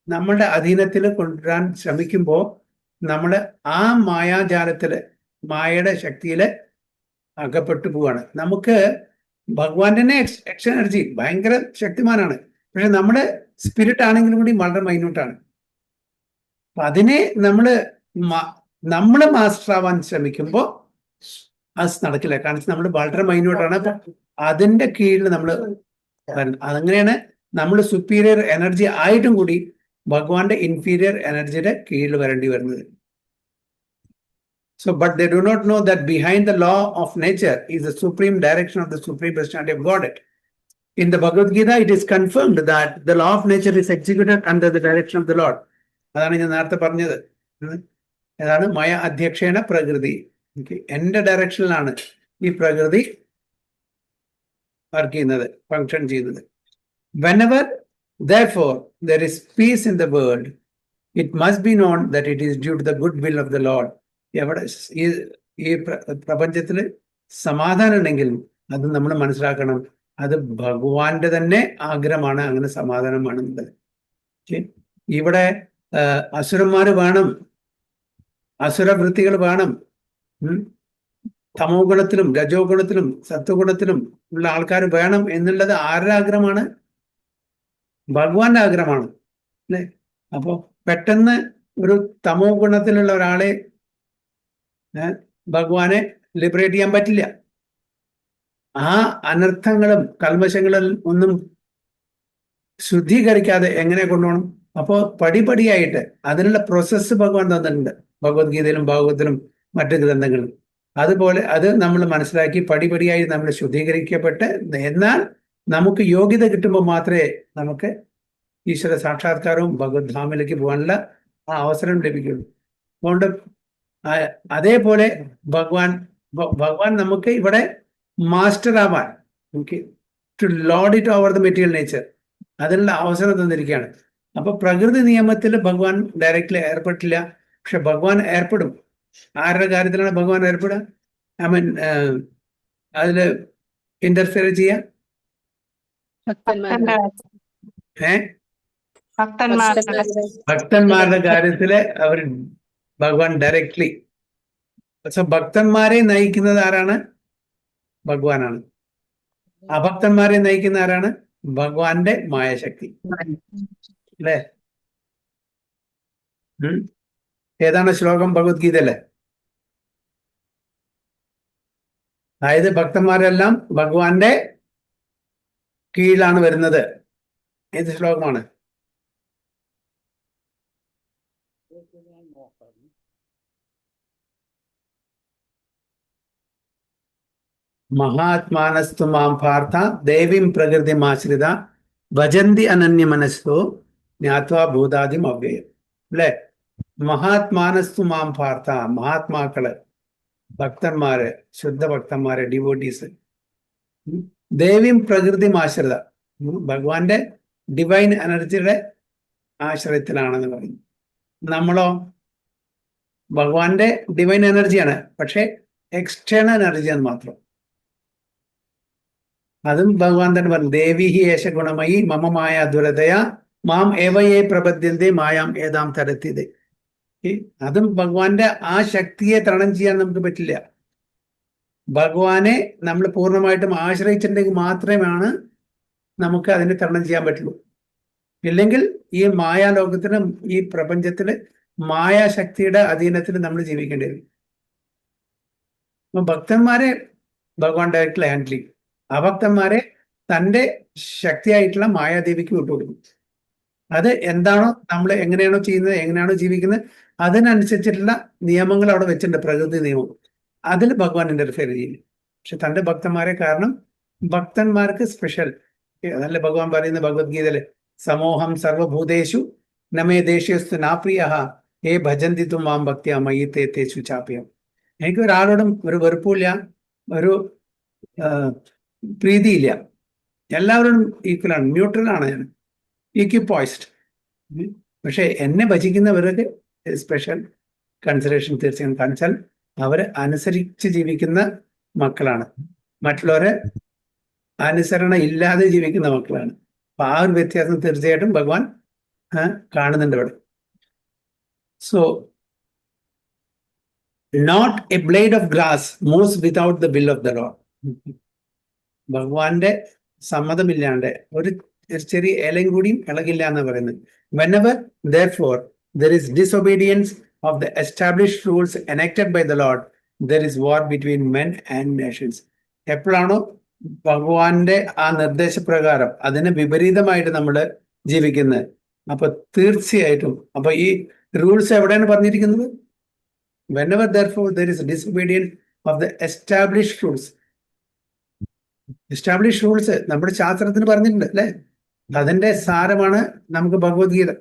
നമ്മളുടെ അധീനത്തിൽ കൊണ്ടുവരാൻ ശ്രമിക്കുമ്പോൾ നമ്മൾ ആ മായാജാലത്തില്, മായയുടെ ശക്തിയില് അകപ്പെട്ടു പോവാണ്. നമുക്ക് ഭഗവാന്റെ തന്നെ എക്സ്റ്റേണൽ എനർജി ഭയങ്കര ശക്തിമാനാണ്. പക്ഷെ നമ്മുടെ സ്പിരിറ്റ് ആണെങ്കിലും കൂടി വളരെ മൈന്യൂട്ടാണ്. അപ്പൊ അതിനെ നമ്മള് മാസ്റ്റർ ആവാൻ ശ്രമിക്കുമ്പോൾ അത് നടക്കില്ല. കാരണം നമ്മൾ വളരെ മൈന്യൂട്ടാണ്. അതിന്റെ കീഴിൽ നമ്മൾ അതങ്ങനെയാണ് നമ്മൾ സുപ്പീരിയർ എനർജി ആയിട്ടും കൂടി ഭഗവാന്റെ ഇൻഫീരിയർ എനർജിയുടെ കീഴിൽ വരേണ്ടി വരുന്നത്. So, but they do not know that behind the law of nature is the supreme direction of the supreme personality of Godhead. In the Bhagavad Gita, it is confirmed that the law of nature is executed under the direction of the Lord. അതാണ് ഞാൻ നേരത്തെ പറഞ്ഞത്. അതാണ് മയ അധ്യക്ഷേന പ്രകൃതി. എന്റെ ഡയറക്ഷനിലാണ് ഈ പ്രകൃതി വർക്ക് ചെയ്യുന്നത്, ഫങ്ഷൻ ചെയ്യുന്നത്. Whenever, therefore, there is peace in the world, it must be known that it is due to the good will of the Lord. എവിടെ ഈ പ്രപഞ്ചത്തിൽ സമാധാനം ഉണ്ടെങ്കിൽ അത് നമ്മൾ മനസ്സിലാക്കണം, അത് ഭഗവാന്റെ തന്നെ ആഗ്രഹമാണ് അങ്ങനെ സമാധാനം വേണമെന്നുള്ളത്. ഇവിടെ അസുരന്മാര് വേണം, അസുരവൃത്തികൾ വേണം. തമോ ഗുണത്തിലും രജോ ഗുണത്തിലും സത്വഗുണത്തിലും ഉള്ള ആൾക്കാർ വേണം എന്നുള്ളത് ആരുടെ ആഗ്രഹമാണ്? ഭഗവാന്റെ ആഗ്രഹമാണ് അല്ലെ? അപ്പോ പെട്ടെന്ന് ഒരു തമോ ഗുണത്തിലുള്ള ഒരാളെ ഭഗവാനെ ലിബറേറ്റ് ചെയ്യാൻ പറ്റില്ല. ആ അനർത്ഥങ്ങളും കൽമശങ്ങളും ഒന്നും ശുദ്ധീകരിക്കാതെ എങ്ങനെ കൊണ്ടുപോകണം? അപ്പോൾ പടിപടിയായിട്ട് അതിനുള്ള പ്രോസസ്സ് ഭഗവാൻ തന്നിട്ടുണ്ട് ഭഗവത്ഗീതയിലും ഭാഗവത്തിലും മറ്റു ഗ്രന്ഥങ്ങളിലും. അതുപോലെ അത് നമ്മൾ മനസ്സിലാക്കി പടിപടിയായി നമ്മൾ ശുദ്ധീകരിക്കപ്പെട്ട്, എന്നാൽ നമുക്ക് യോഗ്യത കിട്ടുമ്പോൾ മാത്രമേ നമുക്ക് ഈശ്വര സാക്ഷാത്കാരവും ഭഗവത് ധാമിലേക്ക് പോകാനുള്ള ആ അവസരം ലഭിക്കുള്ളൂ. അതുകൊണ്ട് അതേപോലെ ഭഗവാൻ നമുക്ക് ഇവിടെ മാസ്റ്റർ ആവാൻ, to lord it over the material nature, അതിനുള്ള അവസരം തന്നിരിക്കുകയാണ്. അപ്പൊ പ്രകൃതി നിയമത്തിൽ ഭഗവാൻ ഡയറക്റ്റ്ലി ഏർപ്പെട്ടില്ല, പക്ഷെ ഭഗവാൻ ഏർപ്പെടും. ആരുടെ കാര്യത്തിലാണ് ഭഗവാൻ ഏർപ്പെടുക? ഐ മീൻ അതില് ഇന്റർഫിയർ ചെയ്യാ ഭക്തന്മാരുടെ കാര്യത്തില് അവർ ഭഗവാൻ ഡയറക്റ്റ്ലി. പക്ഷെ ഭക്തന്മാരെ നയിക്കുന്നത് ആരാണ്? ഭഗവാനാണ്. അഭക്തന്മാരെ നയിക്കുന്ന ആരാണ്? ഭഗവാന്റെ മായാശക്തി അല്ലേ? ഏതാണ് ശ്ലോകം? ഭഗവത്ഗീതയല്ലേ? അതായത് ഭക്തന്മാരെല്ലാം ഭഗവാന്റെ കീഴിലാണ് വരുന്നത്. ഏത് ശ്ലോകമാണ്? മഹാത്മാനസ്തു മാം പാർത്ഥ ദേവീം പ്രകൃതിമാശ്രിത ഭജന്തി അനന്യ മനസ്സോ ജ്ഞാത്വാ ഭൂതാദിം അവ്യയം. അല്ലെ? മഹാത്മാനസ്തു മാം പാർത്ഥ, മഹാത്മാക്കള്, ഭക്തന്മാര്, ശുദ്ധ ഭക്തന്മാര്, ഡിവോട്ടീസ്, ദേവീം പ്രകൃതിമാശ്രിത, ഭഗവാന്റെ ഡിവൈൻ എനർജിയുടെ ആശ്രയത്തിലാണെന്ന് പറയുന്നു. നമ്മളോ ഭഗവാന്റെ ഡിവൈൻ എനർജിയാണ്, പക്ഷെ എക്സ്റ്റേണൽ എനർജിയാണ് മാത്രം. അതും ഭഗവാൻ തന്നെ പറഞ്ഞു, ദേവി ഹി ഏഷ ഗുണമയി മമ മായ ദുരതയ മാം ഏവയെ പ്രപദ്യന്തേ മായാം ഏതാം തരത്തിയത്. അതും ഭഗവാന്റെ ആ ശക്തിയെ തരണം ചെയ്യാൻ നമുക്ക് പറ്റില്ല. ഭഗവാനെ നമ്മൾ പൂർണ്ണമായിട്ടും ആശ്രയിച്ചിട്ടുണ്ടെങ്കിൽ മാത്രമാണ് നമുക്ക് അതിനെ തരണം ചെയ്യാൻ പറ്റുള്ളൂ. ഇല്ലെങ്കിൽ ഈ മായാലോകത്തിന്, ഈ പ്രപഞ്ചത്തില് മായാശക്തിയുടെ അധീനത്തിൽ നമ്മൾ ജീവിക്കേണ്ടി വരും. അപ്പൊ ഭക്തന്മാരെ ഭഗവാൻ ഡയറക്റ്റ്ലി ഹാൻഡിൽ ചെയ്യും, അഭക്തന്മാരെ തൻ്റെ ശക്തിയായിട്ടുള്ള മായാദേവിക്ക് വിട്ടുകൊടുക്കും. അത് എന്താണോ നമ്മൾ എങ്ങനെയാണോ ചെയ്യുന്നത്, എങ്ങനെയാണോ ജീവിക്കുന്നത്, അതിനനുസരിച്ചിട്ടുള്ള നിയമങ്ങൾ അവിടെ വെച്ചിട്ടുണ്ട്, പ്രകൃതി നിയമം. അതിൽ ഭഗവാൻ ഇന്റർഫിയർ ചെയ്യില്ല. പക്ഷെ തൻ്റെ ഭക്തന്മാരെ, കാരണം ഭക്തന്മാർക്ക് സ്പെഷ്യൽ, അതല്ല ഭഗവാൻ പറയുന്ന ഭഗവത്ഗീതയില്, സമൂഹം സർവഭൂതേഷു നമേ ദേശീയസ്തു നാപ്രിയ ഹേ ഭജന്തിത്വ മാം ഭക്തിയ മയി തേ തേഷു ചാപ്യം. എനിക്ക് ഒരാളോടും ഒരു വെറുപ്പില്ല, ഒരു പ്രീതിയില്ല, എല്ലാവരോടും ഈക്വലാണ്, ന്യൂട്രലാണ്, ഞാൻ ഈക്വിപ്പോയ്സ്ഡ്. പക്ഷെ എന്നെ ഭജിക്കുന്നവർക്ക് സ്പെഷ്യൽ കൺസിഡറേഷൻ തീർച്ചയായും കാണിച്ചാൽ അവർ അനുസരിച്ച് ജീവിക്കുന്ന മക്കളാണ്, മറ്റുള്ളവരെ അനുസരണ ഇല്ലാതെ ജീവിക്കുന്ന മക്കളാണ്. അപ്പൊ ആ ഒരു വ്യത്യാസം തീർച്ചയായിട്ടും ഭഗവാൻ കാണുന്നുണ്ട് ഇവിടെ. So not a blade of grass moves without the will of the lord. ഭഗവാന്റെ സമ്മതമില്ലാണ്ട് ഒരു ചെറിയ ഇലയും കൂടിയും ഇളകില്ല എന്ന് പറയുന്നത്. Whenever, therefore, there is disobedience of the established rules enacted by the Lord, there is war between men and nations. എപ്പോഴാണോ ഭഗവാന്റെ ആ നിർദ്ദേശപ്രകാരം അതിന് വിപരീതമായിട്ട് നമ്മൾ ജീവിക്കുന്നത്, അപ്പൊ തീർച്ചയായിട്ടും, അപ്പൊ ഈ റൂൾസ് എവിടെയാണ് പറഞ്ഞിരിക്കുന്നത്? whenever therefore there is disobedience of the established rules. Establish rules നമ്മുടെ ശാസ്ത്രത്തിന് പറഞ്ഞിട്ടുണ്ട് അല്ലെ? അതിന്റെ സാരമാണ് നമുക്ക് ഭഗവത്ഗീത.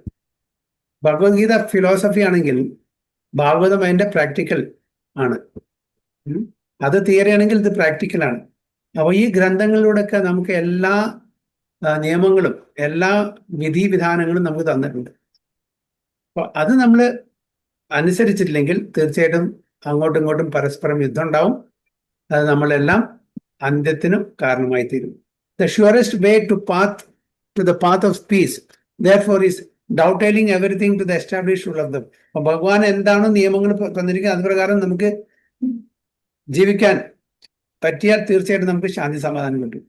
ഭഗവത്ഗീത ഫിലോസഫി ആണെങ്കിൽ ഭാഗവതം അതിന്റെ പ്രാക്ടിക്കൽ ആണ്. അത് തിയറി ആണെങ്കിൽ ഇത് പ്രാക്ടിക്കൽ ആണ്. അപ്പോൾ ഈ ഗ്രന്ഥങ്ങളിലൂടെയൊക്കെ നമുക്ക് എല്ലാ നിയമങ്ങളും എല്ലാ വിധിവിധാനങ്ങളും നമുക്ക് തന്നിട്ടുണ്ട്. അപ്പോൾ അത് നമ്മൾ അനുസരിച്ചിട്ടില്ലെങ്കിൽ തീർച്ചയായിട്ടും അങ്ങോട്ടും ഇങ്ങോട്ടും പരസ്പരം യുദ്ധം ഉണ്ടാവും. അത് നമ്മളെല്ലാം അന്ത്യത്തിനും കാരണമായി തീരും. The surest way to the path of peace, therefore, is doubting everything to the established rule of them. അപ്പോൾ ഭഗവാൻ എന്താണ് നിയമങ്ങൾ തന്നിരിക്കുന്നത് അത് പ്രകാരം നമുക്ക് ജീവിക്കാൻ പറ്റിയാൽ തീർച്ചയായിട്ടും നമുക്ക് ശാന്തി സമാധാനം കിട്ടും.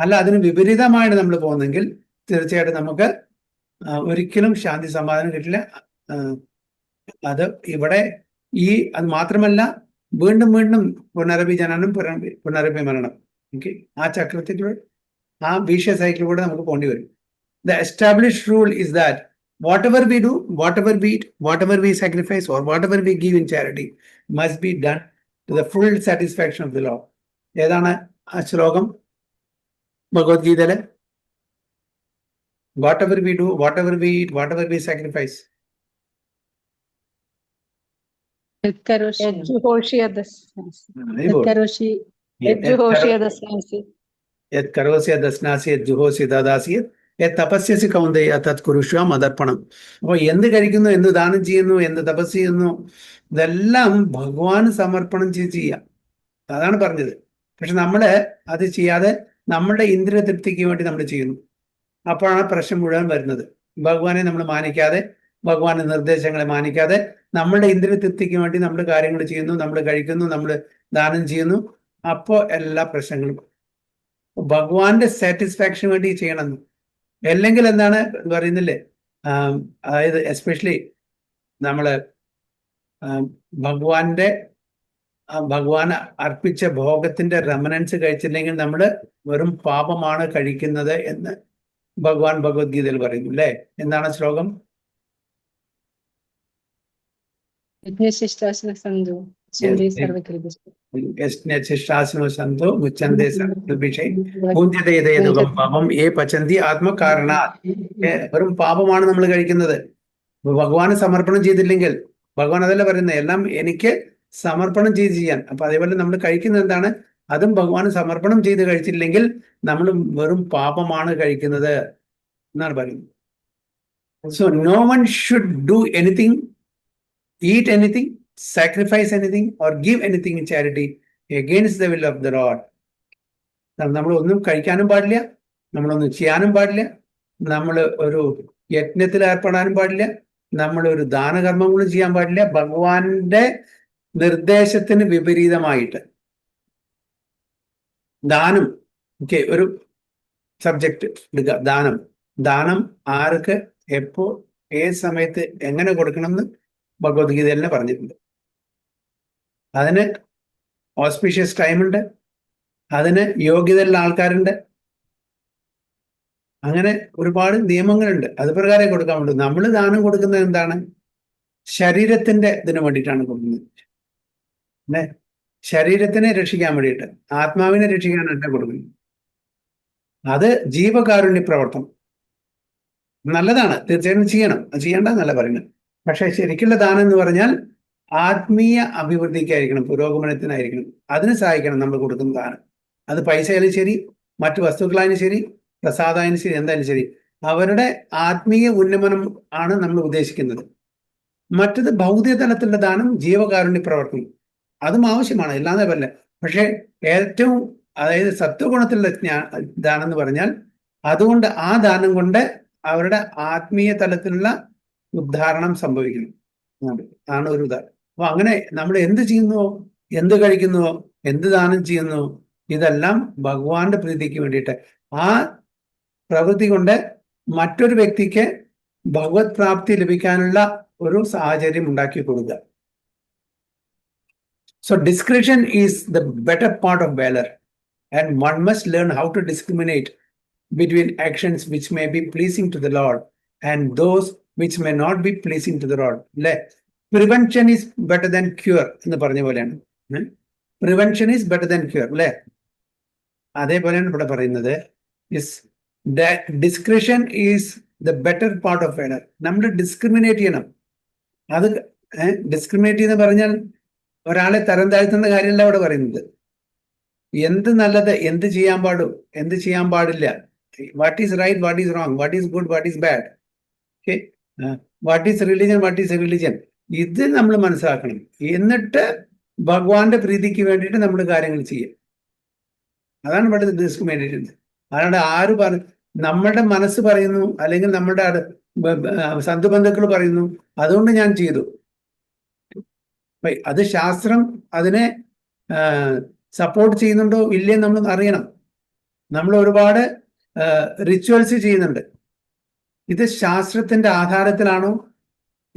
അല്ല അതിന് വിപരീതമായിട്ട് നമ്മൾ പോകുന്നെങ്കിൽ തീർച്ചയായിട്ടും നമുക്ക് ഒരിക്കലും ശാന്തി സമാധാനം കിട്ടില്ല. അത് ഇവിടെ അത് മാത്രമല്ല, വീണ്ടും വീണ്ടും പുനരഭി ജനനം പുനരഭി മരണം. ഓക്കെ, ആ ചക്രത്തിലൂടെ ആ വിഷയ സൈക്കിളിലൂടെ നമുക്ക് പോകേണ്ടി വരും. The established rule is that whatever we do, whatever we eat, whatever we sacrifice, or whatever we give in charity must be done to the full satisfaction of the Lord. ഏതാണ് ആ ശ്ലോകം ഭഗവത്ഗീതയിലെ? Whatever we do, whatever we eat, whatever we sacrifice. യത് കരോസി ദസ്നാസി യത് ജുഹോസി ദദാസി യത് തപസ്യസി കൗന്ദയ തത് കുരുഷ്വ മദർപ്പണം. അപ്പോൾ എന്ത് കഴിക്കുന്നു, എന്ത് ദാനം ചെയ്യുന്നു, എന്ത് തപസ് ചെയ്യുന്നു, ഇതെല്ലാം ഭഗവാന് സമർപ്പണം ചെയ്യാം. അതാണ് പറഞ്ഞത്. പക്ഷെ നമ്മള് അത് ചെയ്യാതെ നമ്മളുടെ ഇന്ദ്രിയ തൃപ്തിക്ക് വേണ്ടി നമ്മൾ ചെയ്യുന്നു. അപ്പോഴാണ് പ്രശ്നം മുഴുവൻ വരുന്നത്. ഭഗവാനെ നമ്മൾ മാനിക്കാതെ, ഭഗവാന്റെ നിർദ്ദേശങ്ങളെ മാനിക്കാതെ നമ്മളുടെ ഇന്ദ്രിയ തൃപ്തിക്ക് വേണ്ടി നമ്മൾ കാര്യങ്ങൾ ചെയ്യുന്നു, നമ്മൾ കഴിക്കുന്നു, നമ്മൾ ദാനം ചെയ്യുന്നു. അപ്പോൾ എല്ലാ പ്രശ്നങ്ങളും ഭഗവാന്റെ സാറ്റിസ്ഫാക്ഷന് വേണ്ടി ചെയ്യണം. അല്ലെങ്കിൽ എന്താണ് പറയുന്നില്ലേ, അതായത് എസ്പെഷ്യലി നമ്മള് ഭഗവാൻ അർപ്പിച്ച ഭോഗത്തിന്റെ റെമനൻസ് കഴിച്ചില്ലെങ്കിൽ നമ്മൾ വെറും പാപമാണ് കഴിക്കുന്നത് എന്ന് ഭഗവാൻ ഭഗവത്ഗീതയിൽ പറയുന്നു അല്ലേ? എന്താണ് ശ്ലോകം? പാപം ഏ പചന്തി ആത്മകാരണ. വെറും പാപമാണ് നമ്മൾ കഴിക്കുന്നത്. ഭഗവാന് സമർപ്പണം ചെയ്തില്ലെങ്കിൽ, ഭഗവാൻ അതല്ല പറയുന്നത്, എല്ലാം എനിക്ക് സമർപ്പണം ചെയ്ത് ചെയ്യാൻ. അപ്പൊ അതേപോലെ നമ്മൾ കഴിക്കുന്നത് എന്താണ്? അതും ഭഗവാന് സമർപ്പണം ചെയ്ത് കഴിച്ചില്ലെങ്കിൽ നമ്മൾ വെറും പാപമാണ് കഴിക്കുന്നത് എന്നാണ് പറയുന്നത്. So no one should do anything, eat anything, sacrifice anything, or give anything in charity against the will of the Lord. നമ്മളൊന്നും കഴിക്കാനും പാടില്ല, നമ്മളൊന്നും ചെയ്യാനും പാടില്ല, നമ്മൾ ഒരു യജ്ഞത്തിൽ ഏർപ്പെടാനും പാടില്ല, നമ്മൾ ഒരു ദാനകർമ്മങ്ങളും ചെയ്യാൻ പാടില്ല ഭഗവാന്റെ നിർദ്ദേശത്തിന് വിപരീതമായിട്ട്. ദാനം, ഓക്കെ, ഒരു സബ്ജക്റ്റ് എടുക്കുക. ദാനം ആർക്ക്, എപ്പോ, ഏത് സമയത്ത്, എങ്ങനെ കൊടുക്കണം എന്ന് ഭഗവത്ഗീതയിൽ തന്നെ പറഞ്ഞിട്ടുണ്ട്. അതിന് ഓസ്പീഷ്യസ് ടൈമുണ്ട്, അതിന് യോഗ്യതയുള്ള ആൾക്കാരുണ്ട്, അങ്ങനെ ഒരുപാട് നിയമങ്ങളുണ്ട്. അത് പ്രകാരം കൊടുക്കാൻ പറ്റും. നമ്മൾ ദാനം കൊടുക്കുന്നത് എന്താണ്? ശരീരത്തിന്റെ ഇതിന് വേണ്ടിയിട്ടാണ് കൊടുക്കുന്നത് അല്ലെ? ശരീരത്തിനെ രക്ഷിക്കാൻ വേണ്ടിയിട്ട്, ആത്മാവിനെ രക്ഷിക്കാനല്ല കൊടുക്കുന്നത്. അത് ജീവകാരുണ്യ പ്രവർത്തനം നല്ലതാണ്, തീർച്ചയായിട്ടും ചെയ്യണം. അത് ചെയ്യേണ്ടതെന്നല്ല പറയുന്നത്. പക്ഷെ ശരിക്കുള്ള ദാനം എന്ന് പറഞ്ഞാൽ ആത്മീയ അഭിവൃദ്ധിക്കായിരിക്കണം, പുരോഗമനത്തിനായിരിക്കണം. അതിന് സഹായിക്കണം നമ്മൾ കൊടുക്കുന്ന ദാനം. അത് പൈസയായാലും ശരി, മറ്റു വസ്തുക്കളായാലും ശരി, പ്രസാദമായാലും ശരി, എന്തായാലും ശരി, അവരുടെ ആത്മീയ ഉന്നമനം ആണ് നമ്മൾ ഉദ്ദേശിക്കുന്നത്. മറ്റത് ഭൗതിക തലത്തിലുള്ള ദാനം, ജീവകാരുണ്യ പ്രവർത്തനം, അതും ആവശ്യമാണ്, ഇല്ലാതെ പറ്റില്ല. പക്ഷെ ഏറ്റവും, അതായത് സത്വഗുണത്തിലുള്ള ദാനം എന്ന് പറഞ്ഞാൽ അതുകൊണ്ട് ആ ദാനം കൊണ്ട് അവരുടെ ആത്മീയ തലത്തിലുള്ള ഉദ്ധാരണം സംഭവിക്കുന്നു ആണ് ഒരു ഉദാഹരണം. അപ്പൊ അങ്ങനെ നമ്മൾ എന്ത് ചെയ്യുന്നുവോ, എന്ത് കഴിക്കുന്നുവോ, എന്ത് ദാനം ചെയ്യുന്നുവോ, ഇതെല്ലാം ഭഗവാന്റെ പ്രീതിക്ക് വേണ്ടിയിട്ട്, ആ പ്രവൃത്തി കൊണ്ട് മറ്റൊരു വ്യക്തിക്ക് ഭഗവത് പ്രാപ്തി ലഭിക്കാനുള്ള ഒരു സാഹചര്യം ഉണ്ടാക്കി കൊടുക്കുക. So discretion is the better part of valor, and one must learn how to discriminate between actions which may be pleasing to the Lord and those which may not be pleasing to the Lord. അല്ലേ? Prevention is better than cure എന്ന് പറഞ്ഞ പോലെയാണ്. Prevention is better than cure അല്ലേ? അതേപോലെയാണ് ഇവിടെ പറയുന്നത് discretion is the better part of word. നമ്മൾ discriminate ചെയ്യണം. അത് ഡിസ്ക്രിമിനേറ്റ് എന്ന് പറഞ്ഞാൽ ഒരാളെ തരം താഴ്ത്തുന്ന കാര്യമല്ല അവിടെ പറയുന്നത്. എന്ത് നല്ലത്, എന്ത് ചെയ്യാൻ പാടും, എന്ത് ചെയ്യാൻ പാടില്ല, what is right, what is wrong, what is good, what is bad, okay, what is religion, what is religion, ഇത് നമ്മൾ മനസ്സിലാക്കണം. എന്നിട്ട് ഭഗവാന്റെ പ്രീതിക്ക് വേണ്ടിയിട്ട് നമ്മൾ കാര്യങ്ങൾ ചെയ്യും. അതാണ് ഇവിടെ ഡിസ്ക്രിമിനേറ്റ്. അല്ലാണ്ട് ആര് നമ്മളുടെ മനസ്സ് പറയുന്നു, അല്ലെങ്കിൽ നമ്മുടെ സന്ധുബന്ധുക്കൾ പറയുന്നു, അതുകൊണ്ട് ഞാൻ ചെയ്തു. അത് ശാസ്ത്രം അതിനെ സപ്പോർട്ട് ചെയ്യുന്നുണ്ടോ ഇല്ലേ നമ്മൾ അറിയണം. നമ്മൾ ഒരുപാട് റിച്വൽസ് ചെയ്യുന്നുണ്ട്. ഇത് ശാസ്ത്രത്തിന്റെ ആധാരത്തിലാണോ,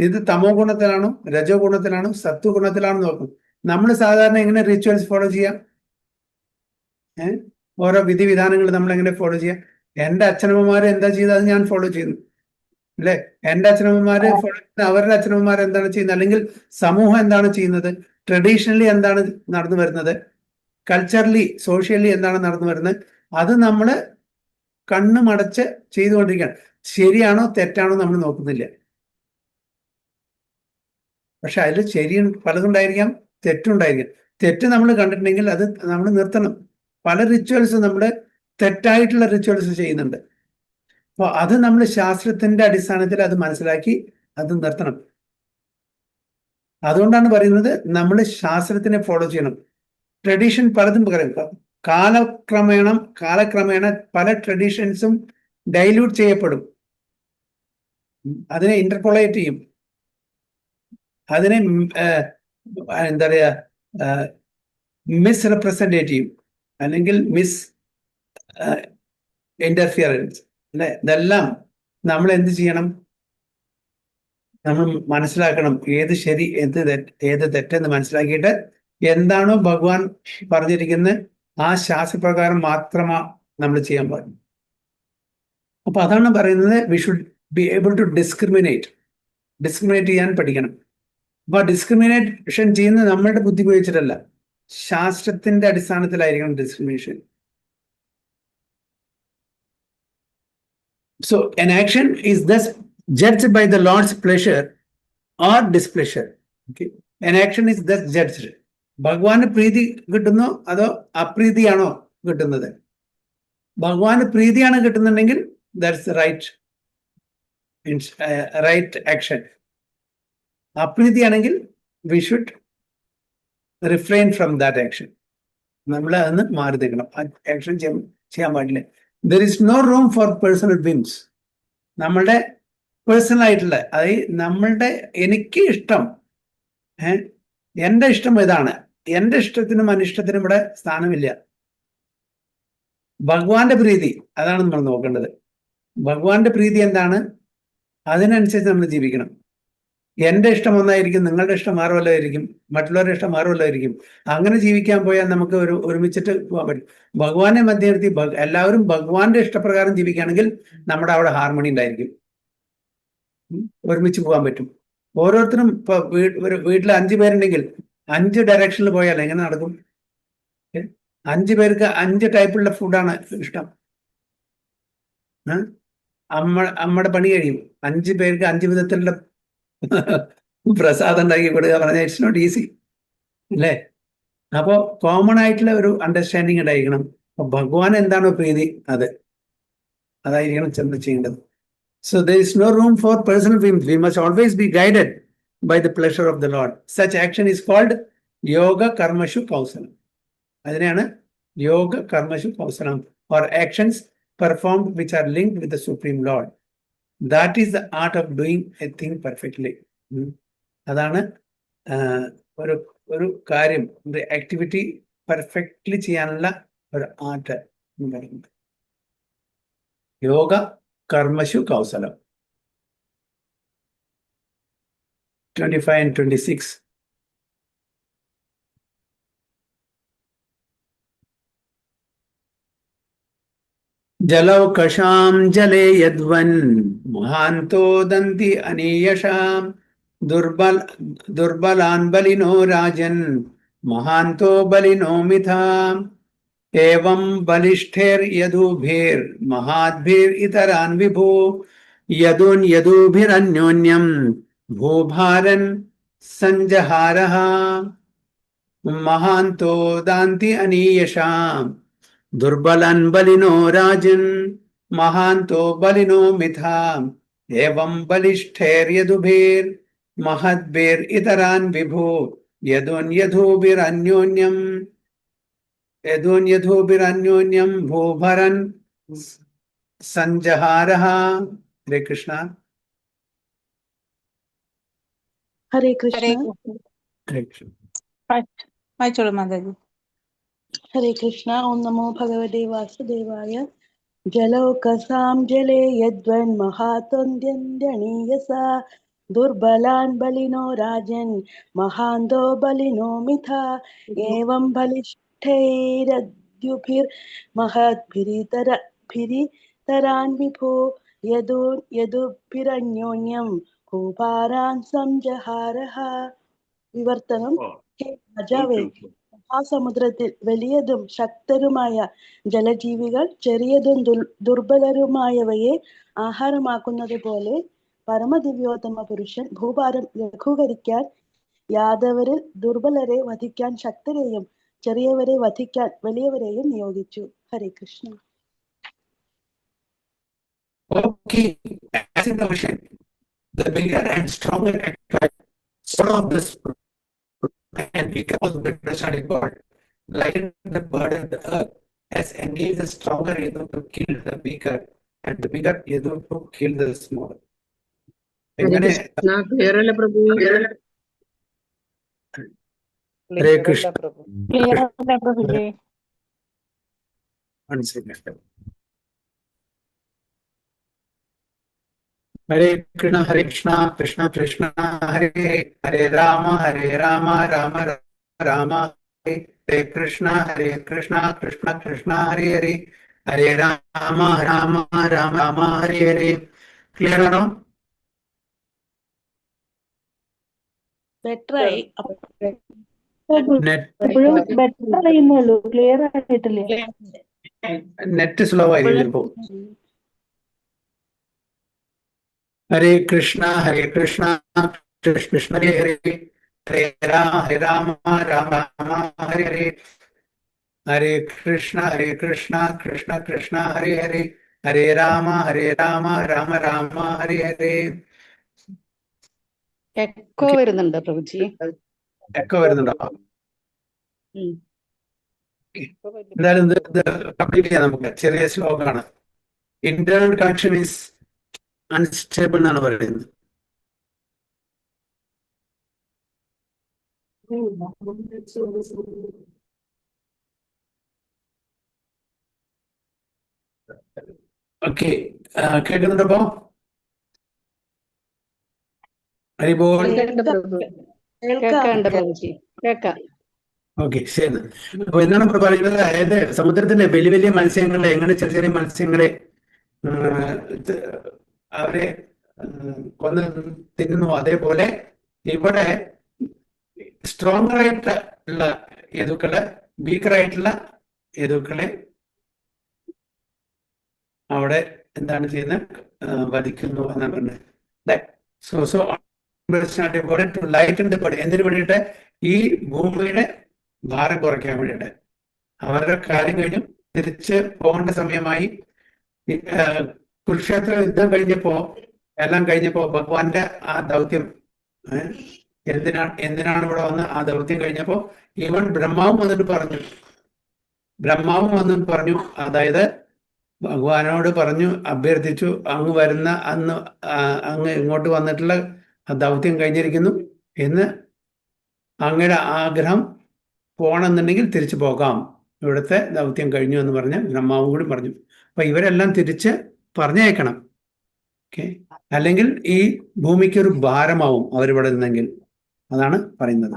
ഇത് തമോ ഗുണത്തിലാണോ, രജോ ഗുണത്തിലാണോ, സത്വ ഗുണത്തിലാണോ നോക്കും. നമ്മൾ സാധാരണ എങ്ങനെ റിച്വൽസ് ഫോളോ ചെയ്യാം? ഓരോ വിധിവിധാനങ്ങൾ നമ്മൾ എങ്ങനെ ഫോളോ ചെയ്യാം? എൻ്റെ അച്ഛനമ്മമാര് എന്താ ചെയ്തത് അത് ഞാൻ ഫോളോ ചെയ്യുന്നു അല്ലെ? എൻ്റെ അച്ഛനമ്മമാര് ഫോളോ ചെയ്യുന്ന അവരുടെ അച്ഛനമ്മമാർ എന്താണ് ചെയ്യുന്നത്, അല്ലെങ്കിൽ സമൂഹം എന്താണ് ചെയ്യുന്നത്, ട്രഡീഷണലി എന്താണ് നടന്നു വരുന്നത്, കൾച്ചറലി സോഷ്യലി എന്താണ് നടന്നു വരുന്നത്, അത് നമ്മൾ കണ്ണുമടച്ച് ചെയ്തുകൊണ്ടിരിക്കുകയാണ്. ശരിയാണോ തെറ്റാണോ നമ്മൾ നോക്കുന്നില്ല. പക്ഷെ അതിൽ ശരി പലതുണ്ടായിരിക്കാം, തെറ്റുണ്ടായിരിക്കാം. തെറ്റ് നമ്മൾ കണ്ടിട്ടുണ്ടെങ്കിൽ അത് നമ്മൾ നിർത്തണം. പല റിച്വൽസ് നമ്മൾ തെറ്റായിട്ടുള്ള റിച്വൽസ് ചെയ്യുന്നുണ്ട്. അപ്പോൾ അത് നമ്മൾ ശാസ്ത്രത്തിന്റെ അടിസ്ഥാനത്തിൽ അത് മനസ്സിലാക്കി അത് നിർത്തണം. അതുകൊണ്ടാണ് പറയുന്നത് നമ്മൾ ശാസ്ത്രത്തിനെ ഫോളോ ചെയ്യണം. ട്രഡീഷൻ പലതും പറയും. കാലക്രമേണ പല ട്രഡീഷൻസും ഡൈല്യൂട്ട് ചെയ്യപ്പെടും. അതിനെ ഇന്റർപോളേറ്റ് ചെയ്യും. അതിനെ എന്താ പറയുക, മിസ്റെപ്രസെന്റേറ്റ് ചെയ്യും, അല്ലെങ്കിൽ ഇന്റർഫിയറൻസ് അല്ലെ? ഇതെല്ലാം നമ്മൾ എന്ത് ചെയ്യണം? നമ്മൾ മനസ്സിലാക്കണം ഏത് ശരി, ഏത് തെറ്റെന്ന് മനസ്സിലാക്കിയിട്ട് എന്താണോ ഭഗവാൻ പറഞ്ഞിരിക്കുന്നത് ആ ശാസ്ത്രപ്രകാരം മാത്രമാ നമ്മൾ ചെയ്യാൻ പാടും. അപ്പൊ അതാണ് പറയുന്നത്, we should be able to discriminate ചെയ്യാൻ പഠിക്കണം. അപ്പൊ ഡിസ്ക്രിമിനേഷൻ ചെയ്യുന്നത് നമ്മളുടെ ബുദ്ധി ഉപയോഗിച്ചിട്ടല്ല, ശാസ്ത്രത്തിന്റെ അടിസ്ഥാനത്തിലായിരിക്കണം discrimination. So an action is thus judged by the Lord's pleasure or displeasure. Okay, an action is thus judged. ഭഗവാന് പ്രീതി കിട്ടുന്നോ അതോ അപ്രീതിയാണോ കിട്ടുന്നത്? ഭഗവാന് പ്രീതിയാണ് കിട്ടുന്നുണ്ടെങ്കിൽ ദാറ്റ്സ് റൈറ്റ് ആക്ഷൻ. അപ്രീതിയാണെങ്കിൽ we should refrain from that action. നമ്മൾ അതൊന്ന് മാറി നിൽക്കണം. ആക്ഷൻ ചെയ്യാൻ പാടില്ല. There is no room for personal whims. നമ്മളുടെ പേഴ്സണൽ ആയിട്ടുള്ള, അതായത് നമ്മളുടെ എനിക്ക് ഇഷ്ടം, എൻ്റെ ഇഷ്ടം ഇതാണ്, എൻ്റെ ഇഷ്ടത്തിനും അനിഷ്ടത്തിനും ഇവിടെ സ്ഥാനമില്ല. ഭഗവാന്റെ പ്രീതി അതാണ് നമ്മൾ നോക്കേണ്ടത്. ഭഗവാന്റെ പ്രീതി എന്താണ്, അതിനനുസരിച്ച് നമ്മൾ ജീവിക്കണം. എൻ്റെ ഇഷ്ടം ഒന്നായിരിക്കും, നിങ്ങളുടെ ഇഷ്ടം വേറെ വല്ലതായിരിക്കും, മറ്റുള്ളവരുടെ ഇഷ്ടം വേറെ വല്ലതായിരിക്കും. അങ്ങനെ ജീവിക്കാൻ പോയാൽ നമുക്ക് ഒരുമിച്ചിട്ട് പോകാൻ പറ്റും. ഭഗവാനെ മധ്യനിർത്തി എല്ലാവരും ഭഗവാന്റെ ഇഷ്ടപ്രകാരം ജീവിക്കുകയാണെങ്കിൽ നമ്മുടെ അവിടെ ഹാർമണി ഉണ്ടായിരിക്കും, ഒരുമിച്ച് പോകാൻ പറ്റും. ഓരോരുത്തരും ഇപ്പൊ വീട്ടിൽ 5 പേരുണ്ടെങ്കിൽ 5 ഡയറക്ഷനിൽ പോയാൽ എങ്ങനെ നടക്കും? 5 പേർക്ക് 5 ടൈപ്പുള്ള ഫുഡാണ് ഇഷ്ടം. അമ്മയുടെ പണി കഴിയും. 5 പേർക്ക് 5 വിധത്തിലുള്ള പ്രസാദം ഉണ്ടാക്കി കൊടുക്കുക പറഞ്ഞാൽ ഇറ്റ്സ് നോട്ട് ഈസി അല്ലേ? അപ്പോൾ കോമൺ ആയിട്ടുള്ള ഒരു അണ്ടർസ്റ്റാൻഡിങ് ഉണ്ടായിരിക്കണം. അപ്പൊ ഭഗവാൻ എന്താണോ പ്രീതി അതായിരിക്കണം ചെന്ന് ചെയ്യേണ്ടത്. So there is no room for personal whims. We must always be guided by the pleasure of the Lord. Such action is called യോഗ കർമ്മഷു കൗസലം. അതിനെയാണ് യോഗ കർമ്മഷു കൗസലം, or actions performed which are linked with the Supreme Lord. That is the art of doing a thing perfectly. അതാണ് ഒരു കാര്യം, ഒരു ആക്ടിവിറ്റി പെർഫെക്റ്റ്ലി ചെയ്യാനുള്ള ഒരു ആർട്ട് എന്ന് പറയുന്നത്. യോഗ കർമ്മഷു കൗസലം. 25 and 26. ജലൗകഷാം ജലേ യദ്വൻ മഹാന്തോ ദന്തി അനീയഷാം दुर्बलान् बलिनो राजन् महान्तो बलिनो मिथाम् एवं बलिष्ठैर्यदुभिर्महाद्भिरितरान् विभो यदुभिरन्योन्यं भूभारन् संजहारः महान्तो दान्ति अनीयशाम् दुर्बलान् बलिनो राजन् महान्तो बलिनो मिथाम् एवं बलिष्ठैर्यदुभिर्महद्भिरितरान् विभो यदोन्यथोभिरन्योन्यं भूभरन् संजहारः. हरे कृष्णा. हरे कृष्ण. हरे कृष्ण. വായിച്ചോളൂ മാതാജി. हरे कृष्ण. ओम नमो भगवते वासुदेवाय. जलोकसां जले यद्वन्महात्वन्द्यन्यनीयसा दुर्बलान् बलिनो राजन् महान्तो बलिनो मिथा एवं बलिष्ठैरद्युभिर्महद्भिरितरान् विभो यदुभिरन्योन्यं भूभारान् സംജഹാരഃ. വിവർത്തനം. ഹേ രാജാവേ, മഹാസമുദ്രത്തിൽ വലിയതും ശക്തരുമായ ജലജീവികൾ ചെറിയതും ദുർബലരുമായവയെ ആഹാരമാക്കുന്നത് പോലെ പരമദിവ്യോത്തമ പുരുഷൻ ഭൂഭാരം ലഘൂകരിക്കാൻ യാദവരിൽ ദുർബലരെ വധിക്കാൻ ശക്തരെയും ചെറിയവരെ വധിക്കാൻ വലിയവരെയും നിയോഗിച്ചു. ഹരേ Krishna. Okay, as in the ocean, the bigger and stronger sort of this and because the understanding God, like the bird and the earth, has engaged the stronger ego to kill the bigger, and the bigger ego to kill the smaller. Clear അല്ല പ്രഭു. Hare Krishna. Clear അല്ലേ പ്രഭുജി? One second. Hare Krishna, Krishna Krishna, Hare Hare Rama, Rama Rama, Hare Krishna, Krishna Krishna, Hare Hare, Hare Rama, Rama, Hare Hare. Clear or no? ബെറ്ററായി. Net better അറിയുന്നുള്ളൂ, clear ആയിട്ടില്ല. slow ആയിരിക്കും. Hare Krishna, Krishna Krishna, Hare Hare, Hare Rama, Rama, Hare Hare, Hare Krishna, Krishna Krishna, Hare Hare, Hare Rama, Rama, Hare Hare. Echo വരുന്നുണ്ടോ പ്രഭുജി? Echo വരുന്നുണ്ടോ? എന്തായാലും ഇത് complete ചെയ്യാം. നമുക്ക് ചെറിയ ശ്ലോകമാണ്. ഇന്റേണൽ കണക്ഷൻ ഈസ് അൺസ്റ്റേബിൾ എന്നാണ് പറയുന്നത്. ഓക്കെ, കേൾക്കുന്നുണ്ടപ്പോ? ഹരിബോൾ. കേൾക്കാണ്ട് പ്രഭുജി, കേൾക്കാം. ഓക്കെ, ശരി. അപ്പൊ എന്താണ് ഇപ്പോൾ പറയുന്നത്? അതായത് സമുദ്രത്തിന്റെ വലിയ വലിയ മത്സ്യങ്ങളെ എങ്ങനെ ചെറിയ ചെറിയ മത്സ്യങ്ങളെ അവരെ കൊന്ന് തിന്നുന്നു, അതേപോലെ ഇവിടെ സ്ട്രോങ്ങർ ആയിട്ടുള്ള യദുക്കളെ വീക്കറായിട്ടുള്ള യദുക്കളെ അവിടെ എന്താണ് ചെയ്യുന്നത്? വധിക്കുന്നു എന്നാണ് പറഞ്ഞത്. So important to lighten the body. എന്തിനു വേണ്ടിയിട്ട്? ഈ ഭൂമിയുടെ ഭാരം കുറയ്ക്കാൻ വേണ്ടിയിട്ട്. അവരുടെ കാര്യം കഴിഞ്ഞു തിരിച്ച് പോകേണ്ട സമയമായി. കുരുക്ഷേത്ര യുദ്ധം എല്ലാം കഴിഞ്ഞപ്പോ ഭഗവാന്റെ ആ ദൗത്യം എന്തിനാണ് ഇവിടെ വന്ന് ആ ദൗത്യം കഴിഞ്ഞപ്പോ ഈവൻ ബ്രഹ്മാവും വന്നിട്ട് പറഞ്ഞു. അതായത് ഭഗവാനോട് പറഞ്ഞു, അഭ്യർത്ഥിച്ചു, അങ്ങ് വരുന്ന അന്ന് അങ്ങ് ഇങ്ങോട്ട് വന്നിട്ടുള്ള ദൗത്യം കഴിഞ്ഞിരിക്കുന്നു എന്ന്, അങ്ങയുടെ ആഗ്രഹം പോകണമെന്നുണ്ടെങ്കിൽ തിരിച്ചു പോകാം, ഇവിടുത്തെ ദൗത്യം കഴിഞ്ഞു എന്ന് പറഞ്ഞ് ബ്രഹ്മാവും കൂടി പറഞ്ഞു. അപ്പൊ ഇവരെല്ലാം തിരിച്ച് പറഞ്ഞയക്കണം. ഓക്കെ, അല്ലെങ്കിൽ ഈ ഭൂമിക്ക് ഒരു ഭാരമാവും അവരിവിടെ നിന്നെങ്കിൽ. അതാണ് പറയുന്നത്.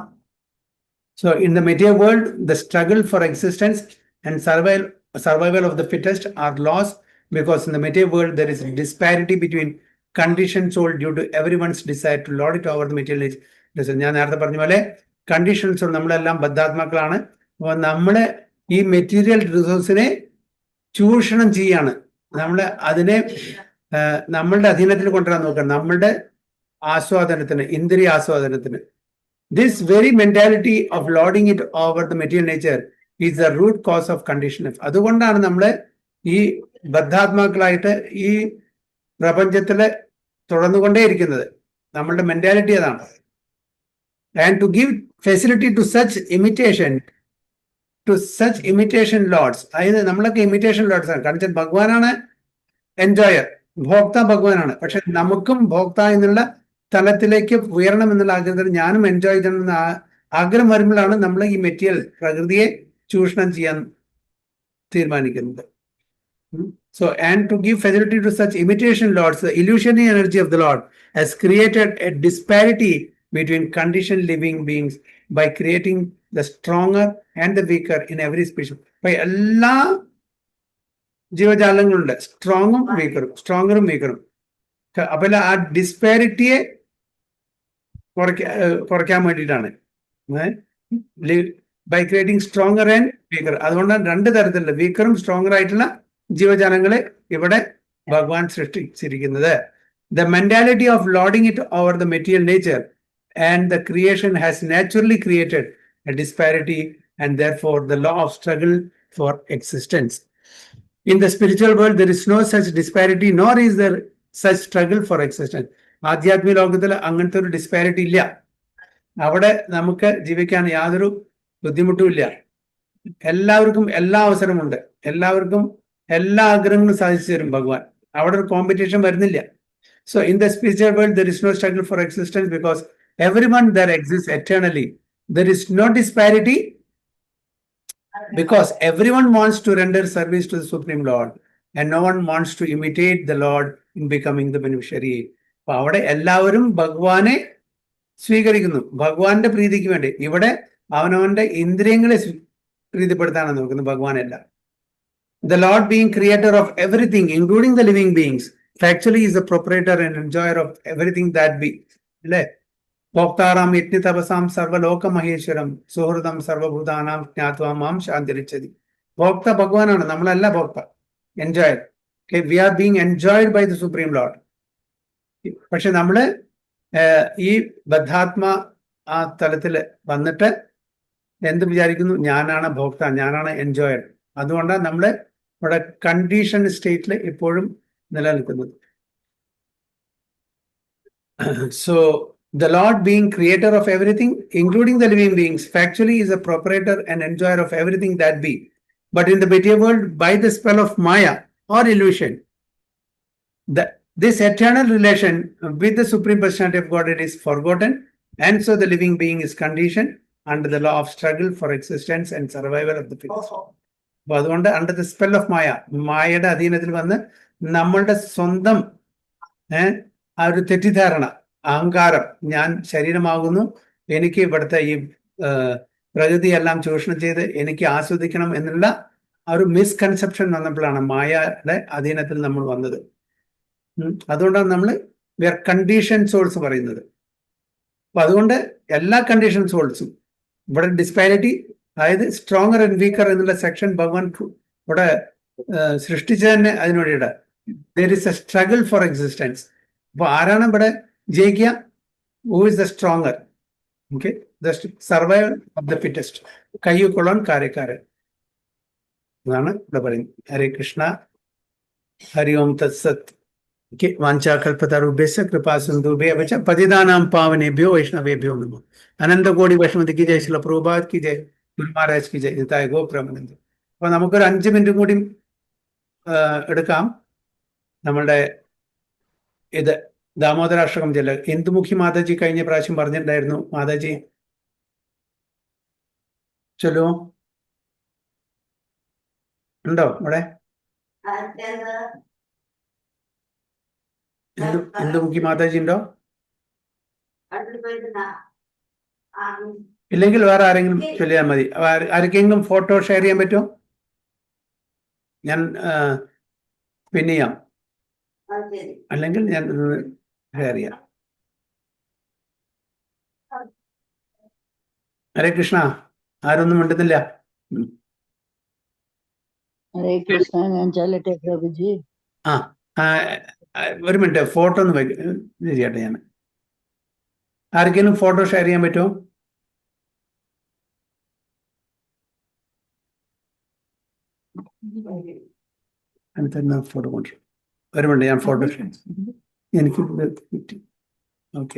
So in the material world the struggle for existence and survival of the fittest are lost because in the material world there is disparity between conditioned soul due to everyone's desire to lord it over the material nature. ഞാൻ നേരത്തെ പറഞ്ഞ പോലെ conditions soul, നമ്മളെല്ലാം ബദ്ധാത്മാക്കളാണ്. അപ്പോൾ നമ്മള് ഈ material റിസോഴ്സിനെ ചൂഷണം ചെയ്യാണ്. നമ്മൾ അതിനെ നമ്മളുടെ അധീനത്തിൽ കൊണ്ടുവരാൻ നോക്കണം, നമ്മളുടെ ആസ്വാദനത്തിന്, ഇന്ദ്രിയ ആസ്വാദനത്തിന്. This very mentality of loading it over the material nature is the root cause of condition. അതുകൊണ്ടാണ് നമ്മൾ ഈ ബദ്ധാത്മാക്കളായിട്ട് ഈ പ്രപഞ്ചത്തില് തുടർന്നുകൊണ്ടേയിരിക്കുന്നത്. നമ്മളുടെ മെന്റാലിറ്റി അതാണ്. And to give facility to such imitation lords, അതായത് നമ്മളൊക്കെ ഇമിറ്റേഷൻ ലോഡ്സ് ആണ്. കാരണം വെച്ചാൽ ഭഗവാനാണ് എൻജോയർ, ഭോക്ത ഭഗവാനാണ്. പക്ഷെ നമുക്കും ഭോക്ത എന്നുള്ള തലത്തിലേക്ക് ഉയരണം എന്നുള്ള ആഗ്രഹത്തിൽ ഞാനും എൻജോയ് ചെയ്യണമെന്ന ആഗ്രഹം വരുമ്പോഴാണ് നമ്മൾ ഈ മെറ്റീരിയൽ പ്രകൃതിയെ ചൂഷണം ചെയ്യാൻ തീരുമാനിക്കുന്നത്. So, and to give facility to such imitation lords, the illusionary energy of the Lord has created a disparity between conditioned living beings by creating the stronger and the weaker in every species. By എല്ലാ ജീവജാലങ്ങളുണ്ട്, സ്ട്രോങ്ങും വീക്കറും. അപ്പോൾ ആ ഡിസ്പാരിറ്റിയെ കുറയ്ക്കാൻ വേണ്ടിയിട്ടാണ് by creating stronger and weaker. അതുകൊണ്ടാണ് രണ്ട് തരത്തിലുള്ള വീക്കറും stronger ആയിട്ടുള്ള ജീവജാലങ്ങളെ ഇവിടെ ഭഗവാൻ സൃഷ്ടിച്ചിരിക്കുന്നത്. The mentality of loading it over the material nature and the creation has naturally created a disparity and therefore the law of struggle for existence. In the spiritual world, there is no such disparity, nor is there such struggle for existence. ആധ്യാത്മിക ലോകത്തിൽ അങ്ങനത്തെ ഒരു disparity ഇല്ല. അവിടെ നമുക്ക് ജീവിക്കാൻ യാതൊരു ബുദ്ധിമുട്ടും ഇല്ല. എല്ലാവർക്കും എല്ലാ അവസരമുണ്ട്, എല്ലാവർക്കും എല്ലാ ആഗ്രഹങ്ങളും സാധിച്ചു തരും ഭഗവാൻ. അവിടെ ഒരു കോമ്പറ്റീഷൻ വരുന്നില്ല. So in the spiritual world, there is no struggle for existence because everyone there exists eternally. There is no disparity because everyone wants to render service to the Supreme Lord and no one wants to imitate the Lord in becoming the beneficiary. അപ്പൊ അവിടെ എല്ലാവരും ഭഗവാനെ സ്വീകരിക്കുന്നു, ഭഗവാന്റെ പ്രീതിക്ക് വേണ്ടി. ഇവിടെ അവനവന്റെ ഇന്ദ്രിയങ്ങളെ പ്രീതിപ്പെടുത്താനാണ് നോക്കുന്നത്, ഭഗവാനല്ല. The Lord being creator of everything, including the living beings, factually is the proprietor and enjoyer of everything that be. അല്ലേ? ഭോക്താറാം യജ്ഞ തപസാം സർവലോക മഹേശ്വരം സുഹൃതം സർവഭൂതാനാം ജ്ഞാത്വാമാം ശാന്തിരിച്ചതി. ഭോക്ത ഭഗവാനാണ്, നമ്മളല്ല ഭോക്ത, enjoyer. We are being enjoyed by the supreme lord. പക്ഷെ നമ്മള് ഈ ബദ്ധാത്മ ആ തലത്തിൽ വന്നിട്ട് എന്ത് വിചാരിക്കുന്നു? ഞാനാണ് ഭോക്ത, ഞാനാണ് എൻജോയർ. അതുകൊണ്ടാണ് നമ്മള് ഇവിടെ കണ്ടീഷൻ സ്റ്റേറ്റിൽ ഇപ്പോഴും നിലനിൽക്കുന്നത്. So the Lord being creator of everything, including the living beings, factually is a proprietor and enjoyer of everything that be. But in the material world, by the spell of Maya or illusion, this eternal relation with the Supreme Personality of Godhead is forgotten, and so the living being is conditioned under the law of struggle for existence and survival of the fittest. അപ്പോൾ അതുകൊണ്ട് under the spell of Maya, മായയുടെ അധീനത്തിൽ വന്ന് നമ്മളുടെ സ്വന്തം ആ ഒരു തെറ്റിദ്ധാരണ, അഹങ്കാരം, ഞാൻ ശരീരമാകുന്നു, എനിക്ക് ഇവിടുത്തെ ഈ പ്രകൃതിയെല്ലാം ചൂഷണം ചെയ്ത് എനിക്ക് ആസ്വദിക്കണം എന്നുള്ള ആ ഒരു മിസ്കൺസെപ്ഷൻ വന്നപ്പോഴാണ് മായയുടെ അധീനത്തിൽ നമ്മൾ വന്നത്. അതുകൊണ്ടാണ് നമ്മൾ വി ആർ കണ്ടീഷൻ സോൾസ് പറയുന്നത്. അപ്പൊ അതുകൊണ്ട് എല്ലാ കണ്ടീഷൻ സോൾസും ഇവിടെ ഡിസ്പാരിറ്റി, അതായത് സ്ട്രോങ്ങർ ആൻഡ് വീക്കർ എന്നുള്ള സെക്ഷൻ ഭഗവാൻ ഇവിടെ സൃഷ്ടിച്ചു തന്നെ അതിനുവേണ്ടിയിട്ട്. There is a struggle for existence. അപ്പൊ ആരാണ് ഇവിടെ ജയിക്കുക? Who is the stronger? Okay, the survival of the fittest. കയ്യുകൊള്ളാൻ കാര്യക്കാരൻ, അതാണ് ഇവിടെ പറയുന്നത്. ഹരേ കൃഷ്ണ. ഹരി ഓം തത്സത്. വാഞ്ചാകൽപതരുഭ്യസ്യ കൃപാസിന്ധുഭ്യോ വച പതിതാനാം പാവനേഭ്യോ വൈഷ്ണവേഭ്യോ നമോ. അനന്തകോടി വൈഷ്ണവതി കി ജയ്, ശ്രീല പ്രഭുപാദ് കി ജയ്, ഗുരു മഹാരാജ് കി ജയ്, നിതായ ഗോപ്രമാനന്ദ. അപ്പൊ നമുക്കൊരു 5 മിനിറ്റ് കൂടി എടുക്കാം. നമ്മളുടെ ഇത് ദാമോദരാഷ്ടകം ചെല്ല. ഇന്ദുമുഖി മാതാജി കഴിഞ്ഞ പ്രാവശ്യം പറഞ്ഞിട്ടുണ്ടായിരുന്നു. മാതാജി ചൊല്ലുമോ? ഉണ്ടോ ഇവിടെ? ഇന്ദുമുഖി മാതാജി ഉണ്ടോ? ഇല്ലെങ്കിൽ വേറെ ആരെങ്കിലും ചൊല്ലിയാൽ മതി. ആർക്കെങ്കിലും ഫോട്ടോ ഷെയർ ചെയ്യാൻ പറ്റുമോ? ഞാൻ പിന്നെ ചെയ്യാം. അല്ലെങ്കിൽ ഞാൻ ഷെയർ ചെയ്യാം. ഹരേ കൃഷ്ണ. ആരൊന്നും മിണ്ടുന്നില്ല. ഹരേ കൃഷ്ണ. ഞാൻ ചൊല്ലട്ടെ പ്രഭുജി? ആ ഒരു മിനിറ്റ്, ഫോട്ടോ ഒന്ന് ഇത് ചെയ്യട്ടെ ഞാൻ. ആർക്കെങ്കിലും ഫോട്ടോ ഷെയർ ചെയ്യാൻ പറ്റുമോ? ഫോട്ടോ കൊണ്ടു. ഒരു മിനിറ്റ്, ഞാൻ ഫോട്ടോ ഷെയർ. എനിക്ക്